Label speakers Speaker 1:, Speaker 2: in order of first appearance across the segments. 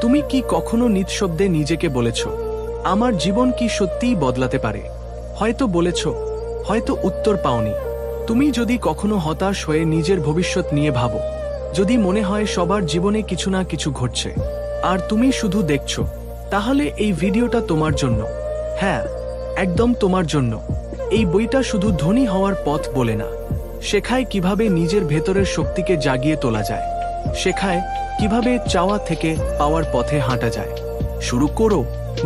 Speaker 1: তুমি কি কখনো নিঃশব্দে নিজেকে বলেছ, আমার জীবন কি সত্যিই বদলাতে পারে? হয়তো বলেছ, হয়তো উত্তর পাওনি। তুমি যদি কখনো হতাশ হয়ে নিজের ভবিষ্যৎ নিয়ে ভাবো, যদি মনে হয় সবার জীবনে কিছু না কিছু ঘটছে আর তুমি শুধু দেখছো, তাহলে এই ভিডিওটা তোমার জন্য। হ্যাঁ, একদম তোমার জন্য। এই বইটা শুধু ধনী হওয়ার পথ বলে না, শেখায় কিভাবে নিজের ভেতরের শক্তিকে জাগিয়ে তোলা যায়, শেখায় কিভাবে চাওয়া থেকে পাওয়ার পথে হাঁটা যায়। শুরু করো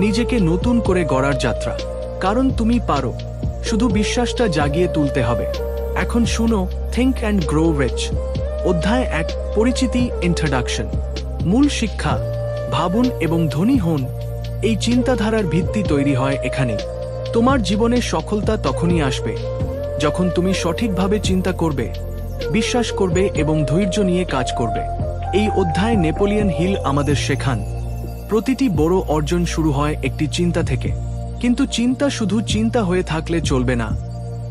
Speaker 1: নিজেকে নতুন করে গড়ার যাত্রা, কারণ তুমি পারো, শুধু বিশ্বাসটা জাগিয়ে তুলতে হবে। এখন শুনো থিঙ্ক অ্যান্ড গ্রো রিচ। অধ্যায় 1, পরিচিতি, ইন্ট্রোডাকশন। মূল শিক্ষা, ভাবুন এবং ধনী হন। এই চিন্তাধারার ভিত্তি তৈরি হয় এখানে। তোমার জীবনে সফলতা তখনই আসবে যখন তুমি সঠিকভাবে চিন্তা করবে, বিশ্বাস করবে এবং ধৈর্য নিয়ে কাজ করবে। এই অধ্যায়ে নেপোলিয়ন হিল আমাদের শেখান, প্রতিটি বড় অর্জন শুরু হয় একটি চিন্তা থেকে, কিন্তু চিন্তা শুধু চিন্তা হয়ে থাকলে চলবে না,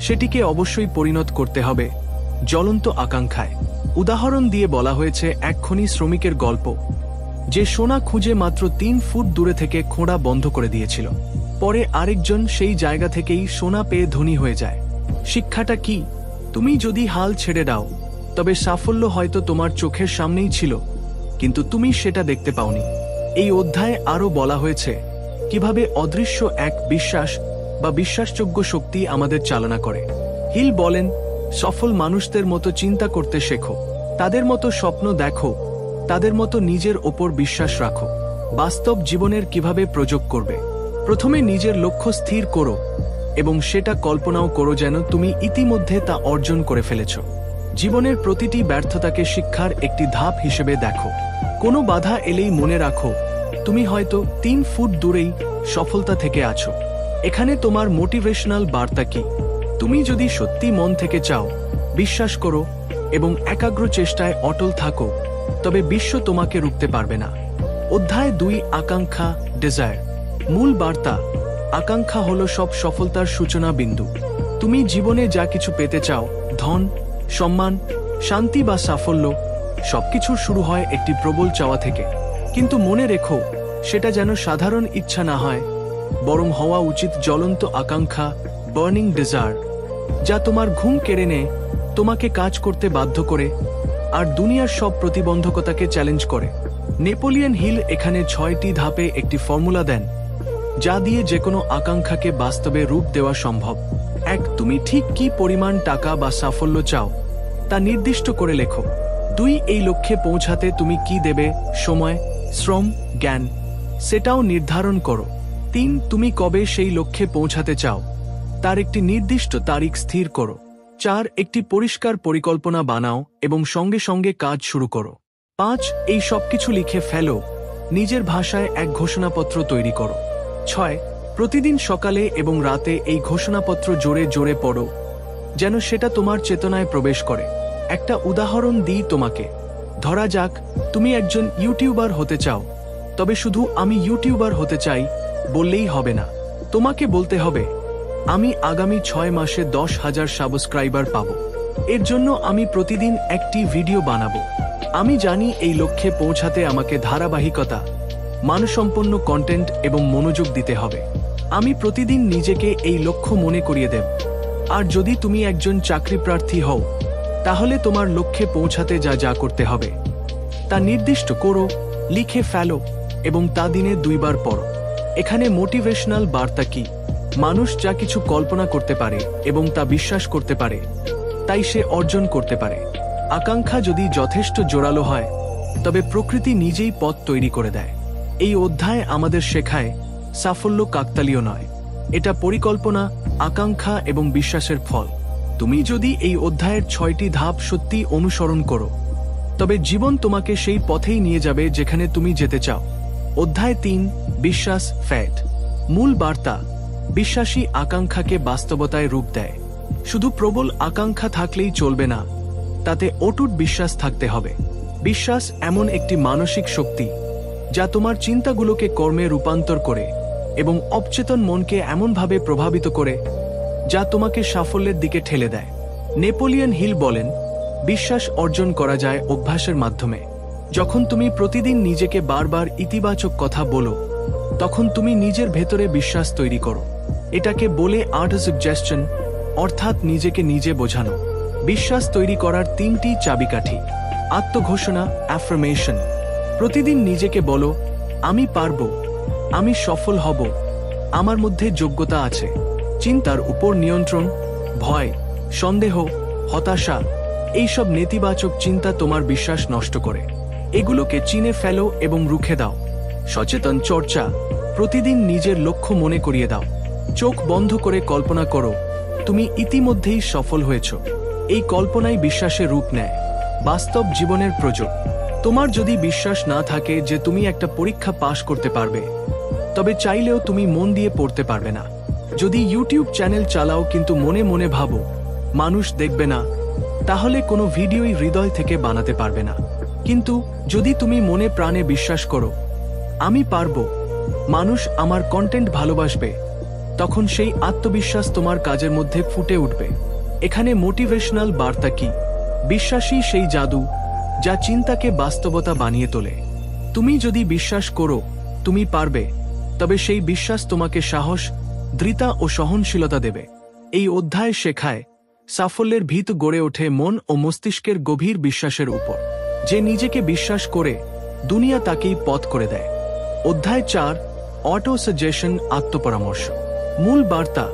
Speaker 1: সেটিকে অবশ্যই পরিণত করতে হবে জ্বলন্ত আকাঙ্ক্ষায়। উদাহরণ দিয়ে বলা হয়েছে এক খনি শ্রমিকের গল্প, যে সোনা খুঁজে মাত্র 3 ফুট দূরে থেকে খোঁড়া বন্ধ করে দিয়েছিল। পরে আরেকজন সেই জায়গা থেকেই সোনা পেয়ে ধনী হয়ে যায়। শিক্ষাটা কি? তুমি যদি হাল ছেড়ে দাও, তবে সাফল্য হয়তো তোমার চোখের সামনেই ছিল, কিন্তু তুমি সেটা দেখতে পাওনি। এই অধ্যায়ে আরও বলা হয়েছে কিভাবে অদৃশ্য এক বিশ্বাস বা বিশ্বাসযোগ্য শক্তি আমাদের চালনা করে। হিল বলেন, সফল মানুষদের মতো চিন্তা করতে শেখো, তাদের মতো স্বপ্ন দেখো, তাদের মতো নিজের ওপর বিশ্বাস রাখো। বাস্তব জীবনের কিভাবে প্রয়োগ করবে? প্রথমে নিজের লক্ষ্য স্থির করো এবং সেটা কল্পনাও করো যেন তুমি ইতিমধ্যে তা অর্জন করে ফেলেছ। জীবনের প্রতিটি ব্যর্থতাকে শিক্ষার একটি ধাপ হিসেবে দেখো। কোনো বাধা এলেই মনে রাখো, তুমি হয়তো 3 ফুট দূরেই সফলতা থেকে আছো। এখানে তোমার মোটিভেশনাল বার্তা কি? তুমি যদি সত্যি মন থেকে চাও, বিশ্বাস করো এবং একাগ্র চেষ্টায় অটল থাকো, তবে বিশ্ব তোমাকে রুখতে পারবে না। অধ্যায় 2, আকাঙ্ক্ষা, ডিজায়ার। মূল বার্তা, আকাঙ্ক্ষা হলো সব সফলতার সূচনা বিন্দু। তুমি জীবনে যা কিছু পেতে চাও, ধন, সম্মান, শান্তি বা সাফল্য, সবকিছুর শুরু হয় একটি প্রবল চাওয়া থেকে। কিন্তু মনে রেখো, সেটা যেন সাধারণ ইচ্ছা না হয়, বরং হওয়া উচিত জ্বলন্ত আকাঙ্ক্ষা, বার্নিং ডিজায়ার, যা তোমার ঘুম কেড়ে নেয়, তোমাকে কাজ করতে বাধ্য করে আর দুনিয়ার সব প্রতিবন্ধকতাকে চ্যালেঞ্জ করে। নেপোলিয়ন হিল এখানে 6টি ধাপে একটি ফর্মুলা দেন, যা দিয়ে যে কোনো আকাঙ্ক্ষাকে বাস্তবে রূপ দেওয়া সম্ভব। 1, তুমি ঠিক কী পরিমাণ টাকা বা সাফল্য চাও তা নির্দিষ্ট করে লেখো। 2, এই লক্ষ্যে পৌঁছাতে তুমি কি দেবে, সময়, শ্রম, জ্ঞান, সেটাও নির্ধারণ করো। 3, তুমি কবে সেই লক্ষ্যে পৌঁছাতে চাও তার একটি নির্দিষ্ট তারিখ স্থির করো। 4, একটি পরিষ্কার পরিকল্পনা বানাও এবং সঙ্গে সঙ্গে কাজ শুরু করো। 5, এই সবকিছু লিখে ফেলো, নিজের ভাষায় এক ঘোষণাপত্র তৈরি করো। 6, প্রতিদিন সকালে এবং রাতে এই ঘোষণাপত্র জোরে জোরে পড়ো, যেন সেটা তোমার চেতনায় প্রবেশ করে। একটা উদাহরণ দিই তোমাকে। ধরা যাক তুমি একজন ইউটিউবার হতে চাও, তবে শুধু আমি ইউটিউবার হতে চাই বললেই হবে না। তোমাকে বলতে হবে, আমি আগামী 6 মাসে 10,000 সাবস্ক্রাইবার পাবো। এর জন্য আমি প্রতিদিন একটি ভিডিও বানাবো। আমি জানি এই লক্ষ্যে পৌঁছাতে আমাকে ধারাবাহিকতা, মানসম্পন্ন কন্টেন্ট এবং মনোযোগ দিতে হবে। আমি প্রতিদিন নিজেকে এই লক্ষ্য মনে করিয়ে দেব। আর যদি তুমি একজন চাকরিপ্রার্থী হও, তাহলে তোমার লক্ষ্যে পৌঁছাতে যা যা করতে হবে তা নির্দিষ্ট করো, লিখে ফেলো এবং তা দিনে 2 বার পড়ো। এখানে মোটিভেশনাল বার্তা কি? মানুষ যা কিছু কল্পনা করতে পারে এবং তা বিশ্বাস করতে পারে, তাই সে অর্জন করতে পারে। আকাঙ্ক্ষা যদি যথেষ্ট জোরালো হয়, তবে প্রকৃতি নিজেই পথ তৈরি করে দেয়। এই অধ্যায় আমাদের শেখায়, সাফল্য কাকতালীয় নয়, এটা পরিকল্পনা, আকাঙ্ক্ষা এবং বিশ্বাসের ফল। তুমি যদি এই অধ্যায়ের 6টি ধাপ সত্যি অনুসরণ করো, তবে জীবন তোমাকে সেই পথেই নিয়ে যাবে যেখানে তুমি যেতে চাও। অধ্যায় 3, বিশ্বাস, ফ্যাট। মূল বার্তা, বিশ্বাসী আকাঙ্ক্ষাকে বাস্তবতায় রূপ দেয়। শুধু প্রবল আকাঙ্ক্ষা থাকলেই চলবে না, তাতে অটুট বিশ্বাস থাকতে হবে। বিশ্বাস এমন একটি মানসিক শক্তি যা তোমার চিন্তাগুলোকে কর্মে রূপান্তর করে এবং অবচেতন মনকে এমনভাবে প্রভাবিত করে যা তোমাকে সাফল্যের দিকে ঠেলে দেয়। নেপোলিয়ন হিল বলেন, বিশ্বাস অর্জন করা যায় অভ্যাসের মাধ্যমে, যখন তুমি প্রতিদিন নিজেকে বারবার ইতিবাচক কথা বলো, তখন তুমি নিজের ভেতরে বিশ্বাস তৈরি করো। এটাকে বলে অটো সাজেশন, অর্থাৎ নিজেকে নিজে বোঝানো। বিশ্বাস তৈরি করার 3টি চাবিকাঠি। আত্মঘোষণা, অ্যাফার্মেশন। প্রতিদিন নিজেকে বলো, আমি পারবো, আমি সফল হব, আমার মধ্যে যোগ্যতা আছে। চিন্তার উপর নিয়ন্ত্রণ। ভয়, সন্দেহ, হতাশা, এইসব নেতিবাচক চিন্তা তোমার বিশ্বাস নষ্ট করে। এগুলোকে চিনে ফেলো এবং রুখে দাও। সচেতন চর্চা। প্রতিদিন নিজের লক্ষ্য মনে করিয়ে দাও। চোখ বন্ধ করে কল্পনা করো তুমি ইতিমধ্যেই সফল হয়েছ। এই কল্পনাই বিশ্বাসের রূপ নেয়, বাস্তব জীবনের প্রয়োগ। তোমার যদি বিশ্বাস না থাকে যে তুমি একটা পরীক্ষা পাশ করতে পারবে, তবে চাইলেও তুমি মন দিয়ে পড়তে পারবে না। যদি ইউটিউব চ্যানেল চালাও কিন্তু মনে মনে ভাবো মানুষ দেখবে না, তাহলে কোনো ভিডিওই হৃদয় থেকে বানাতে পারবে না। কিন্তু যদি তুমি মনে প্রাণে বিশ্বাস করো আমি পারবো, মানুষ আমার কন্টেন্ট ভালোবাসবে, তখন সেই আত্মবিশ্বাস তোমার কাজের মধ্যে ফুটে উঠবে। এখানে মোটিভেশনাল বার্তা কি? বিশ্বাসই সেই জাদু যা চিন্তাকে বাস্তবতা বানিয়ে তোলে। তুমি যদি বিশ্বাস করো তুমি পারবে, তবে সেই বিশ্বাস তোমাকে সাহস, দৃঢ়তা ও সহনশীলতা দেবে। এই অধ্যায় শেখায় সাফল্যের ভিত গড়ে ওঠে মন ও মস্তিষ্কের গভীর বিশ্বাসের উপর। যে নিজেকে বিশ্বাস করে দুনিয়া তাকেই পথ করে দেয়। অধ্যায় 4, অটো সাজেশন, আত্মপরামর্শ। মূল বার্তা,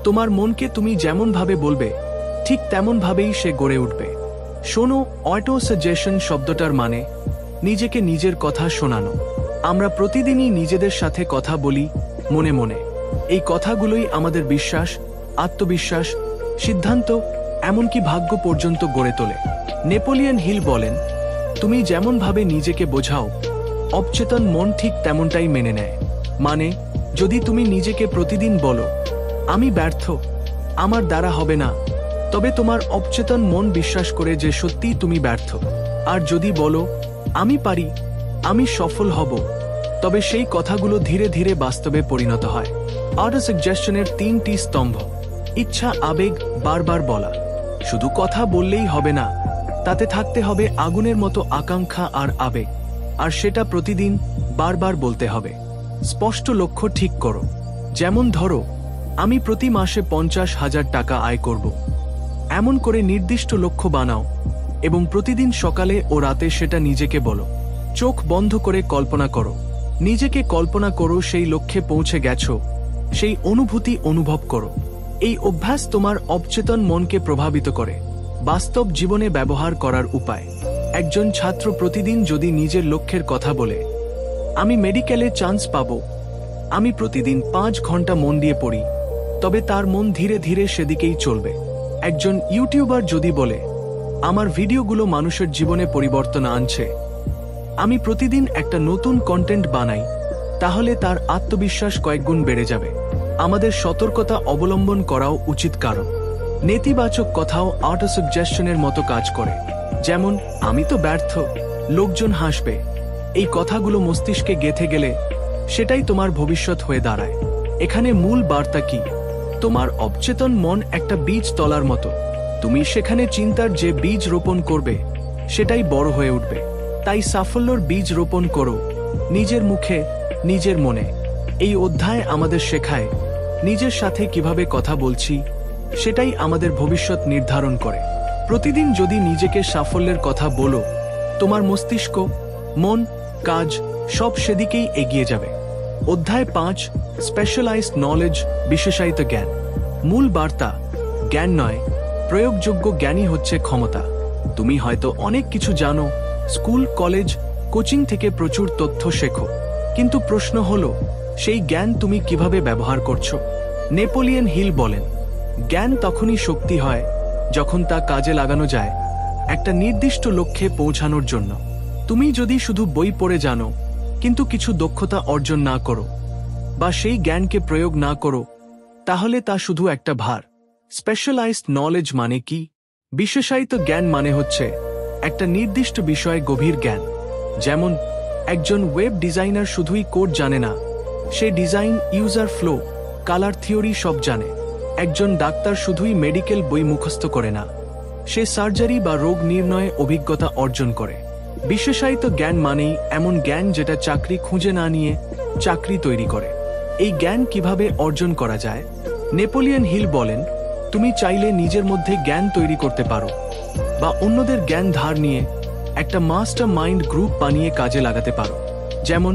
Speaker 1: তোমার মনকে তুমি যেমন ভাবে বলবে ঠিক তেমন ভাবেই সে গড়ে উঠবে। শোনো, অটো সাজেশন শব্দটার মানে নিজেকে নিজের কথা শোনানো। আমরা প্রতিদিনই নিজেদের সাথে কথা বলি মনে মনে। এই কথাগুলোই আমাদের বিশ্বাস, আত্মবিশ্বাস, সিদ্ধান্ত, এমনকি ভাগ্য পর্যন্ত গড়ে তোলে। নেপোলিয়ন হিল বলেন, তুমি যেমন ভাবে নিজেকে বোঝাও অবচেতন মন ঠিক তেমনটাই মেনে নেয়। মানে, যদি তুমি নিজেকে প্রতিদিন বলো আমি ব্যর্থ, আমার দ্বারা হবে না, তবে তোমার অবচেতন মন বিশ্বাস করে যে সত্যিই তুমি ব্যর্থ। আর যদি বলো আমি পারি, আমি সফল হব, তবে সেই কথাগুলো ধীরে ধীরে বাস্তবে পরিণত হয়। অটো সাজেশনের 3টি স্তম্ভ। ইচ্ছা, আবেগ, বারবার বলা। শুধু কথা বললেই হবে না, তাতে থাকতে হবে আগুনের মতো আকাঙ্ক্ষা আর আবেগ, আর সেটা প্রতিদিন বারবার বলতে হবে। স্পষ্ট লক্ষ্য ঠিক করো। যেমন ধরো, আমি প্রতি মাসে 50,000 টাকা আয় করব। এমন করে নির্দিষ্ট লক্ষ্য বানাও এবং প্রতিদিন সকালে ও রাতে সেটা নিজেকে বলো। চোখ বন্ধ করে কল্পনা করো, নিজেকে কল্পনা করো সেই লক্ষ্যে পৌঁছে গেছো, সেই অনুভূতি অনুভব করো। এই অভ্যাস তোমার অবচেতন মনকে প্রভাবিত করে। বাস্তব জীবনে ব্যবহার করার উপায়। একজন ছাত্র প্রতিদিন যদি নিজের লক্ষ্যের কথা বলে, আমি মেডিকেলে চান্স পাবো, আমি প্রতিদিন 5 ঘন্টা মন দিয়ে পড়ি, তবে তার মন ধীরে ধীরে সেদিকেই চলবে। একজন ইউটিউবার যদি বলে, আমার ভিডিওগুলো মানুষের জীবনে পরিবর্তন আনছে, আমি প্রতিদিন একটা নতুন কন্টেন্ট বানাই, তাহলে তার আত্মবিশ্বাস কয়েকগুণ বেড়ে যাবে। আমাদের সতর্কতা অবলম্বন করাও উচিত, কারণ নেতিবাচক কথাও অটো সাজেশনের মতো কাজ করে। যেমন, আমি তো ব্যর্থ, লোকজন হাসবে। এই কথাগুলো মস্তিষ্কে গেঁথে গেলে সেটাই তোমার ভবিষ্যৎ হয়ে দাঁড়ায়। এখানে মূল বার্তা কি? তোমার অবচেতন মন একটা বীজ তলার মতো। তুমি সেখানে চিন্তার যে বীজ রোপণ করবে সেটাই বড় হয়ে উঠবে। তাই সাফল্যর বীজ রোপণ করো, নিজের মুখে, নিজের মনে। এই অধ্যায় আমাদের শেখায় নিজের সাথে কিভাবে কথা বলছি সেটাই আমাদের ভবিষ্যৎ নির্ধারণ করে। প্রতিদিন যদি নিজেকে সাফল্যের কথা বলো, তোমার মস্তিষ্ক, মন, কাজ সব সেদিকেই এগিয়ে যাবে। অধ্যায় 5, স্পেশালাইজড নলেজ, বিশেষায়িত জ্ঞান। মূল বার্তা, জ্ঞান নয়, প্রয়োগযোগ্য জ্ঞানই হচ্ছে ক্ষমতা। তুমি হয়তো অনেক কিছু জানো, স্কুল, কলেজ, কোচিং থেকে প্রচুর তথ্য শেখো, কিন্তু প্রশ্ন হলো সেই জ্ঞান তুমি কিভাবে ব্যবহার করছো? নেপোলিয়ন হিল বলেন, জ্ঞান তখনই শক্তি হয় যখন তা কাজে লাগানো যায় একটা নির্দিষ্ট লক্ষ্যে পৌঁছানোর জন্য। তুমি যদি শুধু বই পড়ে জানো কিন্তু কিছু দক্ষতা অর্জন না করো বা সেই জ্ঞানকে প্রয়োগ না করো, তাহলে তা শুধু একটা ভার। স্পেশালাইজড নলেজ মানে কি? বিশেষায়িত জ্ঞান মানে হচ্ছে একটা নির্দিষ্ট বিষয়ে গভীর জ্ঞান। যেমন, একজন ওয়েব ডিজাইনার শুধুই কোড জানে না, সে design, user flow, colour theory সব জানে। একজন ডাক্তার শুধুই মেডিকেল বই মুখস্থ করে না, সে সার্জারি বা রোগ নির্ণয়ে অভিজ্ঞতা অর্জন করে। বিশেষায়িত জ্ঞান মানেই এমন জ্ঞান যেটা চাকরি খুঁজে না নিয়ে চাকরি তৈরি করে। এই জ্ঞান কিভাবে অর্জন করা যায়? নেপোলিয়ন হিল বলেন, তুমি চাইলে নিজের মধ্যে জ্ঞান তৈরি করতে পারো, বা অন্যদের জ্ঞান ধার নিয়ে একটা মাস্টার মাইন্ড গ্রুপ বানিয়ে কাজে লাগাতে পারো। যেমন,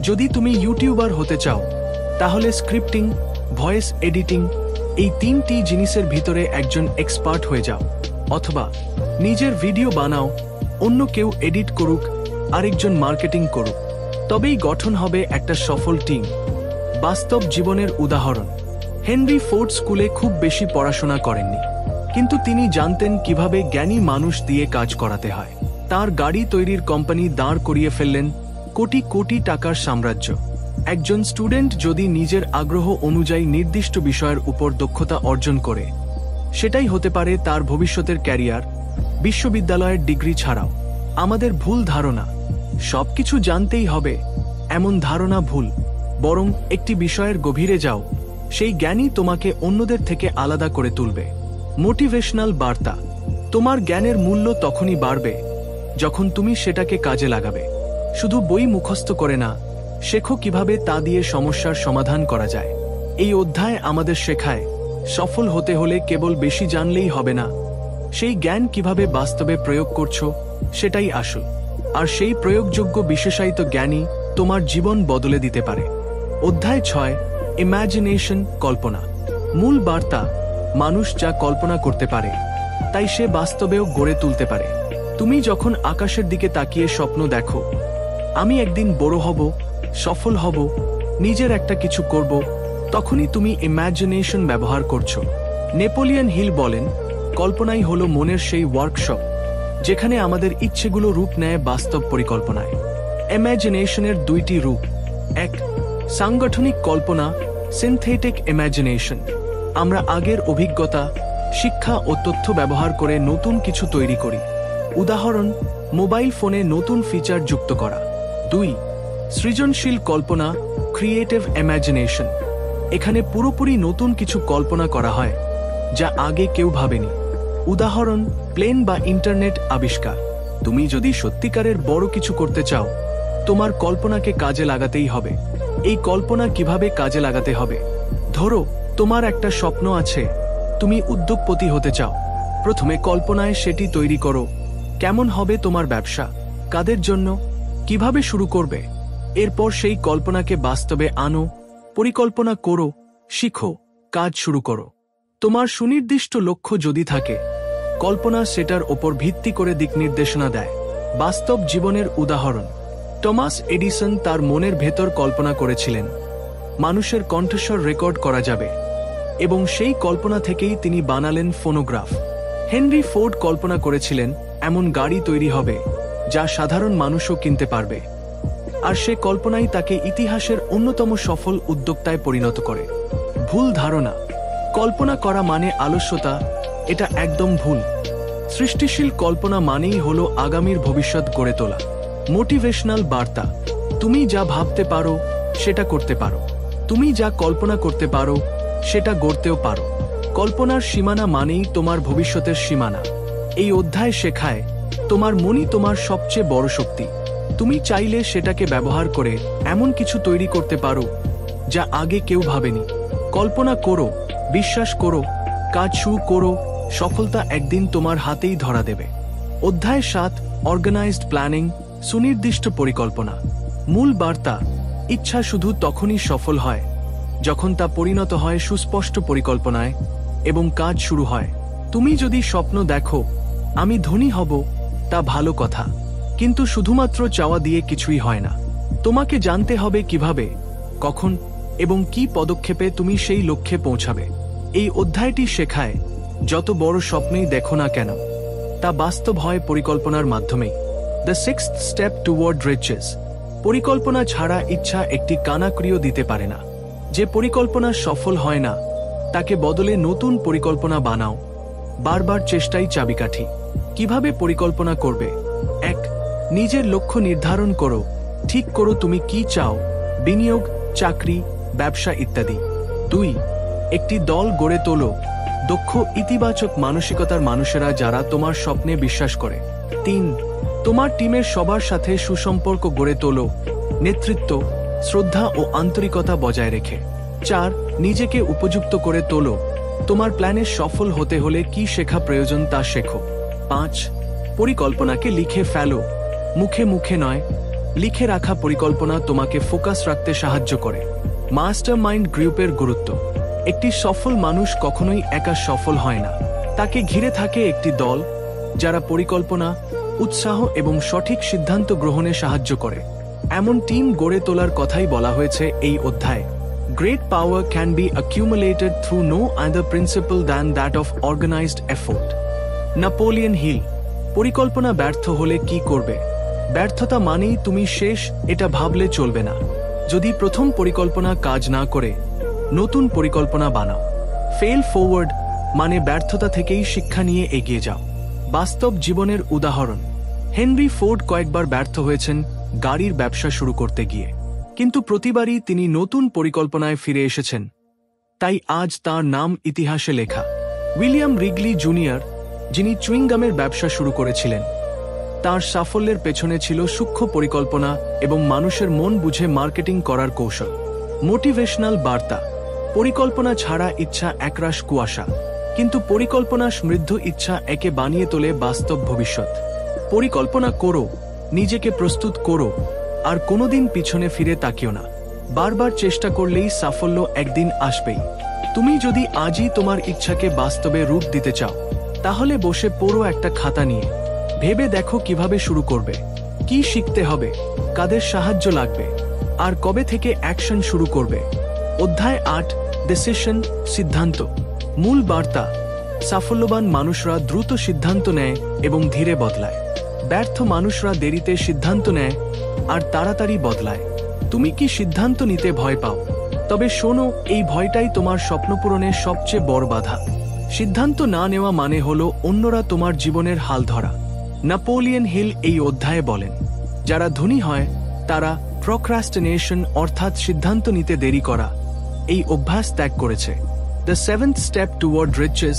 Speaker 1: যদি তুমি ইউটিউবার হতে চাও, তাহলে স্ক্রিপ্টিং, ভয়েস এডিটিং, এই 3টি জিনিসের ভিতরে একজন এক্সপার্ট হয়ে যাও। অথবা নিজের ভিডিও বানাও, অন্য কেউ এডিট করুক, আরেকজন মার্কেটিং করুক, তবেই গঠন হবে একটা সফল টিম। বাস্তব জীবনের উদাহরণ। হেনরি ফোর্ড স্কুলে খুব বেশি পড়াশোনা করেননি, কিন্তু তিনি জানতেন কিভাবে জ্ঞানী মানুষ দিয়ে কাজ করাতে হয়। তার গাড়ি তৈরির কোম্পানি দাঁড় করিয়ে ফেললেন, কোটি কোটি টাকার সাম্রাজ্য। একজন স্টুডেন্ট যদি নিজের আগ্রহ অনুযায়ী নির্দিষ্ট বিষয়ের উপর দক্ষতা অর্জন করে, সেটাই হতে পারে তার ভবিষ্যতের ক্যারিয়ার। বিশ্ববিদ্যালয়ের ডিগ্রি ছাড়াও আমাদের ভুল ধারণা, সবকিছু জানতেই হবে, এমন ধারণা ভুল। বরং একটি বিষয়ের গভীরে যাও, সেই জ্ঞানই তোমাকে অন্যদের থেকে আলাদা করে তুলবে। মোটিভেশনাল বার্তা। তোমার জ্ঞানের মূল্য তখনই বাড়বে যখন তুমি সেটাকে কাজে লাগাবে। শুধু বই মুখস্থ করে না, শেখো কিভাবে তা দিয়ে সমস্যার সমাধান করা যায়। এই অধ্যায় আমাদের শেখায়, সফল হতে হলে কেবল বেশি জানলেই হবে না, সেই জ্ঞান কিভাবে বাস্তবে প্রয়োগ করছো সেটাই আসল। আর সেই প্রয়োগযোগ্য বিশেষায়িত জ্ঞানই তোমার জীবন বদলে দিতে পারে। অধ্যায় 6, ইমাজিনেশন, কল্পনা। মূল বার্তা, মানুষ যা কল্পনা করতে পারে তাই সে বাস্তবেও গড়ে তুলতে পারে। তুমি যখন আকাশের দিকে তাকিয়ে স্বপ্ন দেখো, আমি একদিন বড় হব, সফল হব, নিজের একটা কিছু করব, তখনই তুমি ইমাজিনেশন ব্যবহার করছো। নেপোলিয়ন হিল বলেন, কল্পনাই হলো মনের সেই ওয়ার্কশপ যেখানে আমাদের ইচ্ছেগুলো রূপ নেয় বাস্তব পরিকল্পনায়। ইমাজিনেশনের 2টি রূপ। 1, সাংগঠনিক কল্পনা, সিনথেটিক ইমাজিনেশন। আমরা আগের অভিজ্ঞতা, শিক্ষা ও তথ্য ব্যবহার করে নতুন কিছু তৈরি করি। উদাহরণ, মোবাইল ফোনে নতুন ফিচার যুক্ত করা। 2, সৃজনশীল কল্পনা, ক্রিয়েটিভ ইমাজিনেশন। এখানে পুরোপুরি নতুন কিছু কল্পনা করা হয় যা আগে কেউ ভাবেনি। উদাহরণ, প্লেন বা ইন্টারনেট আবিষ্কার। তুমি যদি সত্যিকারের বড় কিছু করতে চাও, তোমার কল্পনাকে কাজে লাগাতেই হবে। এই কল্পনা কিভাবে কাজে লাগাতে হবে? ধরো, তোমার একটা স্বপ্ন আছে, তুমি উদ্যোগপতি হতে চাও। প্রথমে কল্পনায় সেটি তৈরি করো। কেমন হবে তোমার ব্যবসা, কাদের জন্য, কিভাবে শুরু করবে। এরপর সেই কল্পনাকে বাস্তবে আনো, পরিকল্পনা করো, শিখো, কাজ শুরু করো। তোমার সুনির্দিষ্ট লক্ষ্য যদি থাকে, কল্পনা সেটার ওপর ভিত্তি করে দিক নির্দেশনা দেয়। বাস্তব জীবনের উদাহরণ, টমাস এডিসন তার মনের ভেতর কল্পনা করেছিলেন মানুষের কণ্ঠস্বর রেকর্ড করা যাবে, এবং সেই কল্পনা থেকেই তিনি বানালেন ফোনোগ্রাফ। হেনরি ফোর্ড কল্পনা করেছিলেন এমন গাড়ি তৈরি হবে যা সাধারণ মানুষও কিনতে পারবে, আর সে কল্পনাই তাকে ইতিহাসের অন্যতম সফল উদ্যোক্তায় পরিণত করে। ভুল ধারণা, কল্পনা করা মানে আলস্যতা, এটা একদম ভুল। সৃষ্টিশীল কল্পনা মানেই হলো আগামীর ভবিষ্যৎ গড়ে তোলা। মোটিভেশনাল বার্তা, তুমি যা ভাবতে পারো সেটা করতে পারো, তুমি যা কল্পনা করতে পারো সেটা গড়তেও পারো। কল্পনার সীমানা মানেই তোমার ভবিষ্যতের সীমানা। এই অধ্যায় শেখায়, তোমার মনই তোমার সবচেয়ে বড় শক্তি। তুমি চাইলে সেটাকে ব্যবহার করে এমন কিছু তৈরি করতে পারো যা আগে কেউ ভাবেনি। কল্পনা করো, বিশ্বাস করো, কাজ শুরু করো, সফলতা একদিন তোমার হাতেই ধরা দেবে। অধ্যায় 7, অর্গানাইজড প্ল্যানিং, সুনির্দিষ্ট পরিকল্পনা। মূল বার্তা, ইচ্ছা শুধু তখনই সফল হয় যখন তা পরিণত হয় সুস্পষ্ট পরিকল্পনায় এবং কাজ শুরু হয়। তুমি যদি স্বপ্ন দেখো আমি ধনী হব, তা ভালো কথা, কিন্তু শুধুমাত্র চাওয়া দিয়ে কিছুই হয় না। তোমাকে জানতে হবে কিভাবে, কখন এবং কি পদক্ষেপে তুমি সেই লক্ষ্যে পৌঁছাবে। এই অধ্যায়টি শেখায়, যত বড় স্বপ্নই দেখো না কেন, তা বাস্তব হয় পরিকল্পনার মাধ্যমেই। The 6th step toward riches. পরিকল্পনা ছাড়া ইচ্ছা একটি কানাকড়িও দিতে পারে না। যে পরিকল্পনা সফল হয় না, তাকে বদলে নতুন পরিকল্পনা বানাও। বারবার চেষ্টাই চাবিকাঠি। কিভাবে পরিকল্পনা করবে? 1, নিজের লক্ষ্য নির্ধারণ করো। ঠিক করো তুমি কি চাও, বিনিয়োগ, চাকরি, ব্যবসা ইত্যাদি। 2, একটি দল গড়ে তোলো, দক্ষ ইতিবাচক মানসিকতার মানুষেরা যারা তোমার স্বপ্নে বিশ্বাস করে। 3, তোমার টিমের সবার সাথে সুসম্পর্ক গড়ে তোলো, নেতৃত্ব, শ্রদ্ধা ও আন্তরিকতা বজায় রেখে। 4. নিজেকে উপযুক্ত করে তোলো, তোমার প্ল্যানে সফল হতে হলে কি শেখা প্রয়োজন তা শেখো। 5. পরিকল্পনাকে লিখে ফেলো, মুখে মুখে নয়, লিখে রাখা পরিকল্পনা তোমাকে ফোকাস রাখতে সাহায্য করে। মাস্টারমাইন্ড গ্রুপের গুরুত্ব। একটি সফল মানুষ কখনোই একা সফল হয় না, তাকে ঘিরে থাকে একটি দল যারা পরিকল্পনা, উৎসাহ এবং সঠিক সিদ্ধান্ত গ্রহণে সাহায্য করে। এমন টিম গড়ে তোলার কথাই বলা হয়েছে এই অধ্যায়ে। Great power can be accumulated through no other principle than that of organized effort. Napoleon Hill. পরিকল্পনা ব্যর্থ হলে কি করবে? ব্যর্থতা মানেই তুমি শেষ, এটা ভাবলে চলবে না। যদি প্রথম পরিকল্পনা কাজ না করে, নতুন পরিকল্পনা বানাও। ফেল ফরওয়ার্ড মানে ব্যর্থতা থেকেই শিক্ষা নিয়ে এগিয়ে যাও। বাস্তব জীবনের উদাহরণ। হেনরি ফোর্ড কয়েকবার ব্যর্থ হয়েছেন গাড়ির ব্যবসা শুরু করতে গিয়ে, কিন্তু প্রতিবারই তিনি নতুন পরিকল্পনায় ফিরে এসেছেন। তাই আজ তার নাম ইতিহাসে লেখা। উইলিয়াম রিগলি জুনিয়র, যিনি চুইংগামের ব্যবসা শুরু করেছিলেন, তার সাফল্যের পেছনে ছিল সূক্ষ্ম পরিকল্পনা এবং মানুষের মন বুঝে মার্কেটিং করার কৌশল। মোটিভেশনাল বার্তা। পরিকল্পনা ছাড়া ইচ্ছা একরাশ কুয়াশা, কিন্তু পরিকল্পনা সমৃদ্ধ ইচ্ছা একে বানিয়ে তোলে বাস্তব ভবিষ্যৎ। পরিকল্পনা করো, নিজেকে প্রস্তুত করো, আর কোনোদিন পিছনে ফিরে তাকিও না। বারবার চেষ্টা করলেই সাফল্য একদিন আসবেই। তুমি যদি আজই তোমার ইচ্ছাকে বাস্তবে রূপ দিতে চাও, তাহলে বসে পড়ো একটা খাতা নিয়ে। ভেবে দেখো কিভাবে শুরু করবে, কি শিখতে হবে, কাদের সাহায্য লাগবে, আর কবে থেকে অ্যাকশন শুরু করবে। অধ্যায় 8, ডিসিশন, সিদ্ধান্ত। মূল বার্তা। সাফল্যবান মানুষরা দ্রুত সিদ্ধান্ত নেয় এবং ধীরে বদলায়। ব্যর্থ মানুষরা দেরিতে সিদ্ধান্ত নেয় আর তাড়াতাড়ি বদলায়। তুমি কি সিদ্ধান্ত নিতে ভয় পাও? তবে শোনো, এই ভয়টাই তোমার স্বপ্ন পূরণের সবচেয়ে বড় বাধা। সিদ্ধান্ত না নেওয়া মানে হলো অন্যরা তোমার জীবনের হাল ধরা। নেপোলিয়ন হিল এই অধ্যায়ে বলেন, যারা ধনী হয় তারা প্রক্রাস্টিনেশন অর্থাৎ সিদ্ধান্ত নিতে দেরি করা এই অভ্যাস ত্যাগ করেছে। The 7th step toward reaches,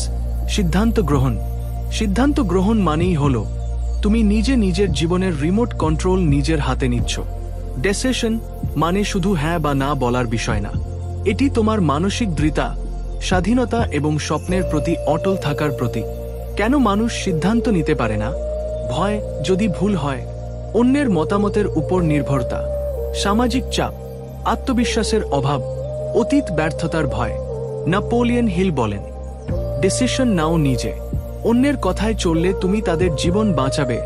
Speaker 1: সিদ্ধান্ত গ্রহণ। সিদ্ধান্ত গ্রহণ মানেই হলো তুমি নিজে নিজের জীবনের রিমোট কন্ট্রোল নিজের হাতে নিচ্ছ। ডিসিশন মানে শুধু হ্যাঁ বা না বলার বিষয় না, এটি তোমার মানসিক দৃঢ়তা, স্বাধীনতা এবং স্বপ্নের প্রতি অটল থাকার প্রতীক। কেন মানুষ সিদ্ধান্ত নিতে পারে না? ভয়, যদি ভুল হয়, অন্যের মতামতের উপর নির্ভরতা, সামাজিক চাপ, আত্মবিশ্বাসের অভাব, অতীত ব্যর্থতার ভয়। নেপোলিয়ন হিল বলেন, ডিসিশন নাও নিজে। অন্যের কথায় চললে তুমি তাদের জীবন বাঁচাবে,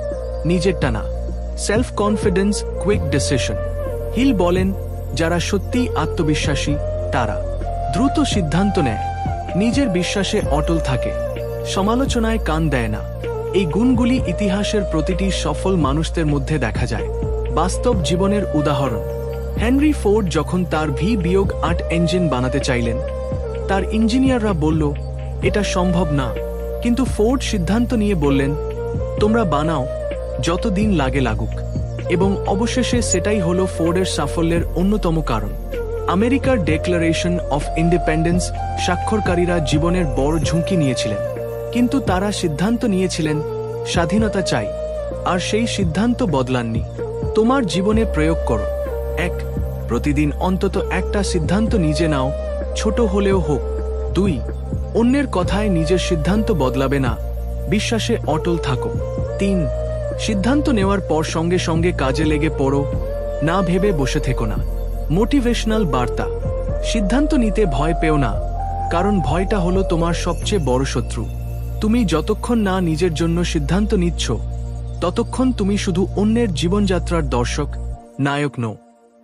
Speaker 1: নিজেরটা না। Self confidence, quick decision. Hill বলেন, যারা সত্যিই আত্মবিশ্বাসী তারা দ্রুত সিদ্ধান্ত নেয়, নিজের বিশ্বাসে অটল থাকে, সমালোচনায় কান দেয় না। এই গুণগুলি ইতিহাসের প্রতিটি সফল মানুষদের মধ্যে দেখা যায়। বাস্তব জীবনের উদাহরণ। হেনরি ফোর্ড যখন তার V-8 ইঞ্জিন বানাতে চাইলেন, তার ইঞ্জিনিয়াররা বলল এটা সম্ভব না, কিন্তু ফোর্ড সিদ্ধান্ত নিয়ে বললেন, তোমরা বানাও, যত দিন লাগে লাগুক। এবং অবশেষে সেটাই হলো ফোর্ডের সাফল্যের অন্যতম কারণ। আমেরিকার ডিক্লারেশন অফ ইন্ডিপেন্ডেন্স স্বাক্ষরকারীরা জীবনের বড় ঝুঁকি নিয়েছিলেন, কিন্তু তারা সিদ্ধান্ত নিয়েছিলেন স্বাধীনতা চাই, আর সেই সিদ্ধান্ত বদলাননি। তোমার জীবনে প্রয়োগ করো। 1. প্রতিদিন অন্তত একটা সিদ্ধান্ত নিজে নাও, ছোট হলেও হোক। 2. অন্যের কথায় নিজের সিদ্ধান্ত বদলাবে না, বিশ্বাসে অটল থাকো। 3. সিদ্ধান্ত নেওয়ার পর সঙ্গে সঙ্গে কাজে লেগে পড়ো, না ভেবে বসে থেকো না। মোটিভেশনাল বার্তা। সিদ্ধান্ত নিতে ভয় পেও না, কারণ ভয়টা হলো তোমার সবচেয়ে বড় শত্রু। তুমি যতক্ষণ না নিজের জন্য সিদ্ধান্ত নিচ্ছ, ততক্ষণ তুমি শুধু অন্যের জীবনযাত্রার দর্শক, নায়ক নও।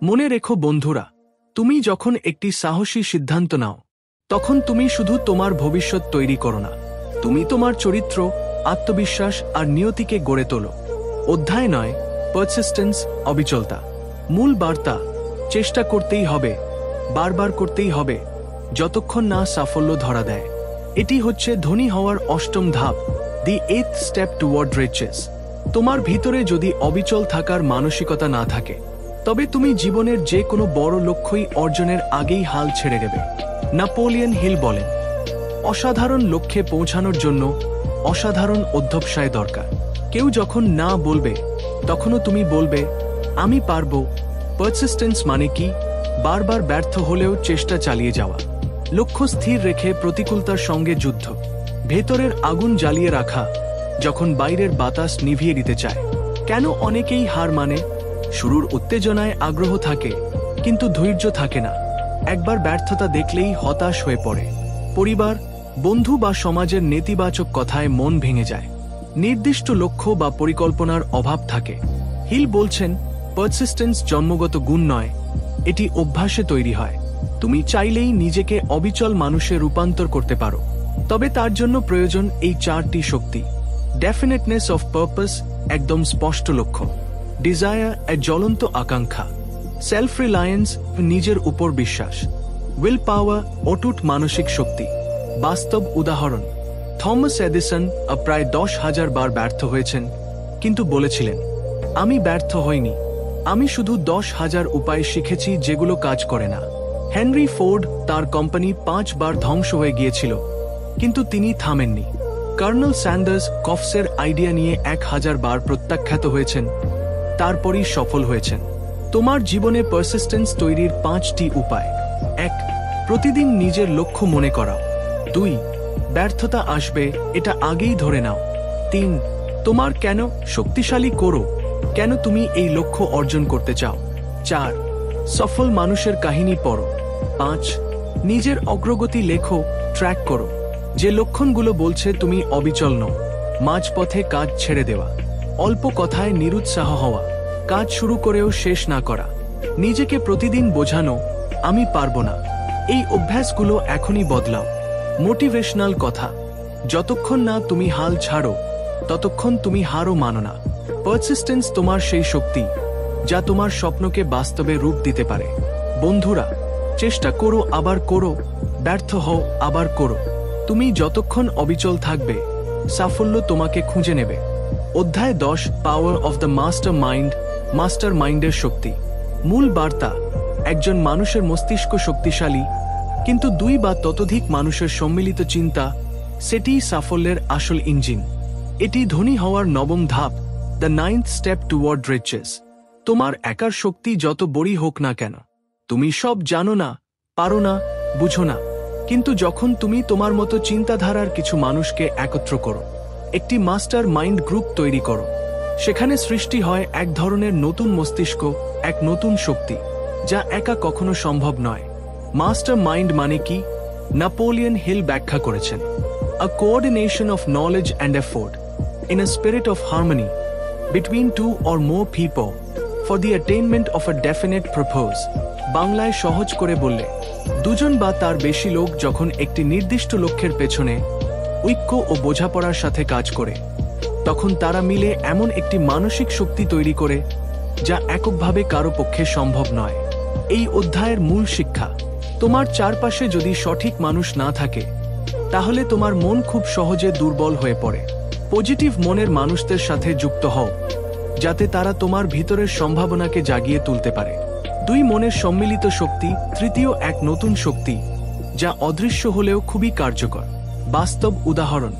Speaker 1: মনে রেখো বন্ধুরা, তুমি যখন একটি সাহসী সিদ্ধান্ত নাও, তখন তুমি শুধু তোমার ভবিষ্যৎ তৈরি করো না, তুমি তোমার চরিত্র, আত্মবিশ্বাস আর নিয়তিকে গড়ে তোলো। অধ্যায় 9, পারসিস্টেন্স, অবিচলতা। মূল বার্তা, চেষ্টা করতেই হবে, বারবার করতেই হবে, যতক্ষণ না সাফল্য ধরা দেয়। এটি হচ্ছে ধনী হওয়ার 8ম ধাপ, দি 8th স্টেপ টুয়ার্ড রিচেস। তোমার ভিতরে যদি অবিচল থাকার মানসিকতা না থাকে, তবে তুমি জীবনের যে কোনো বড় লক্ষ্যই অর্জনের আগেই হাল ছেড়ে দেবে। নেপোলিয়ন হিল বলেন, অসাধারণ লক্ষ্যে পৌঁছানোর জন্য অসাধারণ অধ্যবসায় দরকার। কেউ যখন না বলবে তখনও তুমি বলবে আমি পারবো। পারসিস্টেন্স মানে কি? বারবার ব্যর্থ হলেও চেষ্টা চালিয়ে যাওয়া, লক্ষ্য স্থির রেখে প্রতিকূলতার সঙ্গে যুদ্ধ, ভেতরের আগুন জ্বালিয়ে রাখা যখন বাইরের বাতাস নিভিয়ে দিতে চায়। কেন অনেকেই হার মানে? শুরুর উত্তেজনায় আগ্রহ থাকে, কিন্তু ধৈর্য থাকে না। একবার ব্যর্থতা দেখলেই হতাশ হয়ে পড়ে। পরিবার, বন্ধু বা সমাজের নেতিবাচক কথায় মন ভেঙে যায়। নির্দিষ্ট লক্ষ্য বা পরিকল্পনার অভাব থাকে। হিল বলছেন, পারসিস্টেন্স জন্মগত গুণ নয়, এটি অভ্যাসে তৈরি হয়। তুমি চাইলেই নিজেকে অবিচল মানুষে রূপান্তর করতে পারো, তবে তার জন্য প্রয়োজন এই 4টি শক্তি। ডেফিনেটনেস অফ পারপাস, একদম স্পষ্ট লক্ষ্য। ডিজায়ার, এক জ্বলন্ত আকাঙ্ক্ষা। সেলফ রিলায়েন্স, নিজের উপর বিশ্বাস। উইল পাওয়ার, অটুট মানসিক শক্তি। বাস্তব উদাহরণ, থমাস এডিসন প্রায় 10,000 বার ব্যর্থ হয়েছেন, কিন্তু বলেছিলেন, আমি ব্যর্থ হইনি, আমি শুধু 10,000 উপায় শিখেছি যেগুলো কাজ করে না। হেনরি ফোর্ড, তার কোম্পানি 5 বার ধ্বংস হয়ে গিয়েছিল, কিন্তু তিনি থামেননি। কর্নেল স্যান্ডার্স কফসের আইডিয়া নিয়ে 1000 বার প্রত্যাখ্যাত হয়েছেন, তারপরই সফল হয়েছেন। তোমার জীবনে পারসিস্টেন্স তৈরির 5টি উপায়। 1. প্রতিদিন নিজের লক্ষ্য মনে করাও। 2. ব্যর্থতা আসবে, এটা আগেই ধরে নাও। 3. তোমার কেন শক্তিশালী করো, কেন তুমি এই লক্ষ্য অর্জন করতে চাও। 4. সফল মানুষের কাহিনী পড়ো। 5. নিজের অগ্রগতি লেখো, ট্র্যাক করো। যে লক্ষণগুলো বলছে তুমি অবিচল নও। মাঝপথে কাজ ছেড়ে দেওয়া, অল্প কথায় নিরুৎসাহ হওয়া, কাজ শুরু করেও শেষ না করা, নিজেকে প্রতিদিন বোঝানো আমি পারবো না, এই অভ্যাসগুলো এখনই বদলাও। মোটিভেশনাল কথা, যতক্ষণ না তুমি হাল ছাড়ো ততক্ষণ তুমি হারও মানো না। পারসিস্টেন্স তোমার সেই শক্তি যা তোমার স্বপ্নকে বাস্তবে রূপ দিতে পারে। বন্ধুরা, চেষ্টা করো, আবার করো, ব্যর্থ হও, আবার করো। তুমি যতক্ষণ অবিচল থাকবে, সাফল্য তোমাকে খুঁজে নেবে। অধ্যায় 10, power of the master mind, master মাইন্ডের শক্তি। মূল বার্তা, একজন মানুষের মস্তিষ্ক শক্তিশালী, কিন্তু 2 বা ততোধিক মানুষের সম্মিলিত চিন্তা, সেটিই সাফল্যের আসল ইঞ্জিন। এটি ধনী হওয়ার 9ম ধাপ, the 9th step toward reaches. তোমার একার শক্তি যত বড়ই হোক না কেন, তুমি সব জানো না, পারো না, বুঝো না, কিন্তু যখন তুমি তোমার মতো চিন্তাধারার কিছু মানুষকে একত্র করো, একটি মাস্টার মাইন্ড গ্রুপ তৈরি করো, সেখানে সৃষ্টি হয় এক ধরনের নতুন মস্তিষ্ক, এক নতুন শক্তি, যা একা কখনো সম্ভব নয়। মাস্টার মাইন্ড মানে কি? নেপোলিয়ন হিল ব্যাখ্যা করেছেন, a coordination of knowledge and effort in a spirit of harmony between 2 or more people for the attainment of a definite purpose। বাংলায় সহজ করে বললে, 2জন বা তার বেশি লোক যখন একটি নির্দিষ্ট লক্ষ্যের পেছনে ঐক্য ও বোঝাপড়ার সাথে কাজ করে, তখন তারা মিলে এমন একটি মানসিক শক্তি তৈরি করে যা এককভাবে কারো পক্ষে সম্ভব নয়। এই অধ্যায়ের মূল শিক্ষা, তোমার চারপাশে যদি সঠিক মানুষ না থাকে, তাহলে তোমার মন খুব সহজে দুর্বল হয়ে পড়ে। পজিটিভ মনের মানুষদের সাথে যুক্ত হও, যাতে তারা তোমার ভিতরের সম্ভাবনাকে জাগিয়ে তুলতে পারে। 2 মনের সম্মিলিত শক্তি, তৃতীয় এক নতুন শক্তি, যা অদৃশ্য হলেও খুবই কার্যকর। বাস্তব উদাহরণ,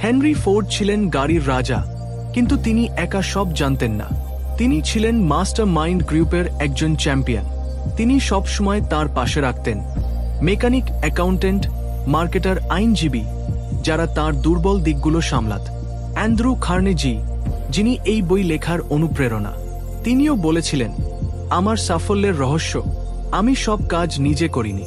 Speaker 1: হেনরি ফোর্ড ছিলেন গাড়ির রাজা, কিন্তু তিনি একা সব জানতেন না। তিনি ছিলেন মাস্টার মাইন্ড গ্রুপের একজন চ্যাম্পিয়ন। তিনি সবসময় তার পাশে রাখতেন মেকানিক, অ্যাকাউন্টেন্ট, মার্কেটার, আইনজীবী, যারা তার দুর্বল দিকগুলো সামলাত। অ্যান্ড্রু কার্নেজি, যিনি এই বই লেখার অনুপ্রেরণা, তিনিও বলেছিলেন, আমার সাফল্যের রহস্য, আমি সব কাজ নিজে করিনি,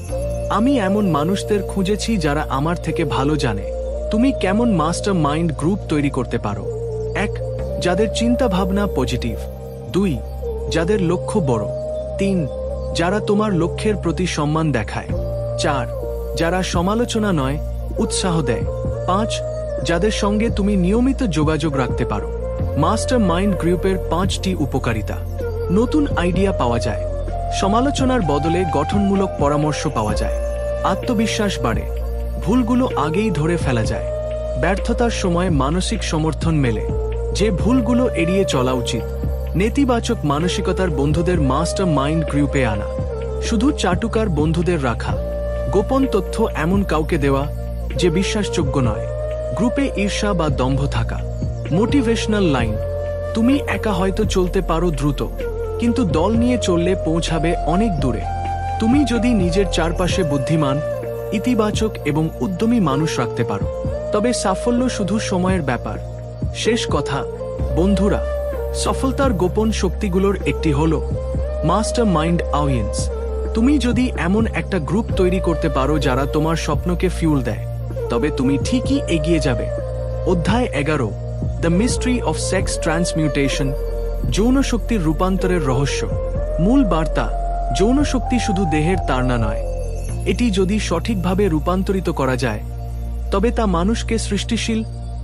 Speaker 1: আমি এমন মানুষদের খুঁজেছি যারা আমার থেকে ভালো জানে। তুমি কেমন মাস্টার মাইন্ড গ্রুপ তৈরি করতে পারো? 1. যাদের চিন্তা ভাবনা পজিটিভ। 2. যাদের লক্ষ্য বড়। 3. যারা তোমার লক্ষ্যের প্রতি সম্মান দেখায়। 4. যারা সমালোচনা নয়, উৎসাহ দেয়। 5. যাদের সঙ্গে তুমি নিয়মিত যোগাযোগ রাখতে পারো। মাস্টার মাইন্ড গ্রুপের 5টি উপকারিতা। নতুন আইডিয়া পাওয়া যায়, সমালোচনার বদলে গঠনমূলক পরামর্শ পাওয়া যায়, আত্মবিশ্বাস বাড়ে, ভুলগুলো আগেই ধরে ফেলা যায়, ব্যর্থতার সময় মানসিক সমর্থন মেলে, যে ভুলগুলো এড়িয়ে চলা উচিত। নেতিবাচক মানসিকতার বন্ধুদের মাস্টার মাইন্ড গ্রুপে আনা, শুধু চাটুকার বন্ধুদের রাখা, গোপন তথ্য এমন কাউকে দেওয়া যে বিশ্বাসযোগ্য নয়, গ্রুপে ঈর্ষা বা দম্ভ থাকা। মোটিভেশনাল লাইন, তুমি একা হয়তো চলতে পারো দ্রুত, কিন্তু দল নিয়ে চললে পৌঁছাবে অনেক দূরে। তুমি যদি নিজের চারপাশে বুদ্ধিমান, ইতিবাচক এবং উদ্যমী মানুষ রাখতে পারো, তবে সাফল্য শুধু সময়ের ব্যাপার। শেষ কথা, বন্ধুরা, সফলতার গোপন শক্তিগুলোর একটি হল মাস্টার মাইন্ড অডিয়েন্স। তুমি যদি এমন একটা গ্রুপ তৈরি করতে পারো যারা তোমার স্বপ্নকে ফিউল দেয়, তবে তুমি ঠিকই এগিয়ে যাবে। অধ্যায় 11, দ্য মিস্ট্রি অফ সেক্স ট্রান্সমিউটেশন, যৌন শক্তির রূপান্তরের রহস্য। মূল বার্তা: যৌন শক্তি শুধু দেহের তাড়না নয়, এটি যদি সঠিকভাবে রূপান্তরিত করা যায়, তবে তা মানুষকে সৃষ্টিশীল,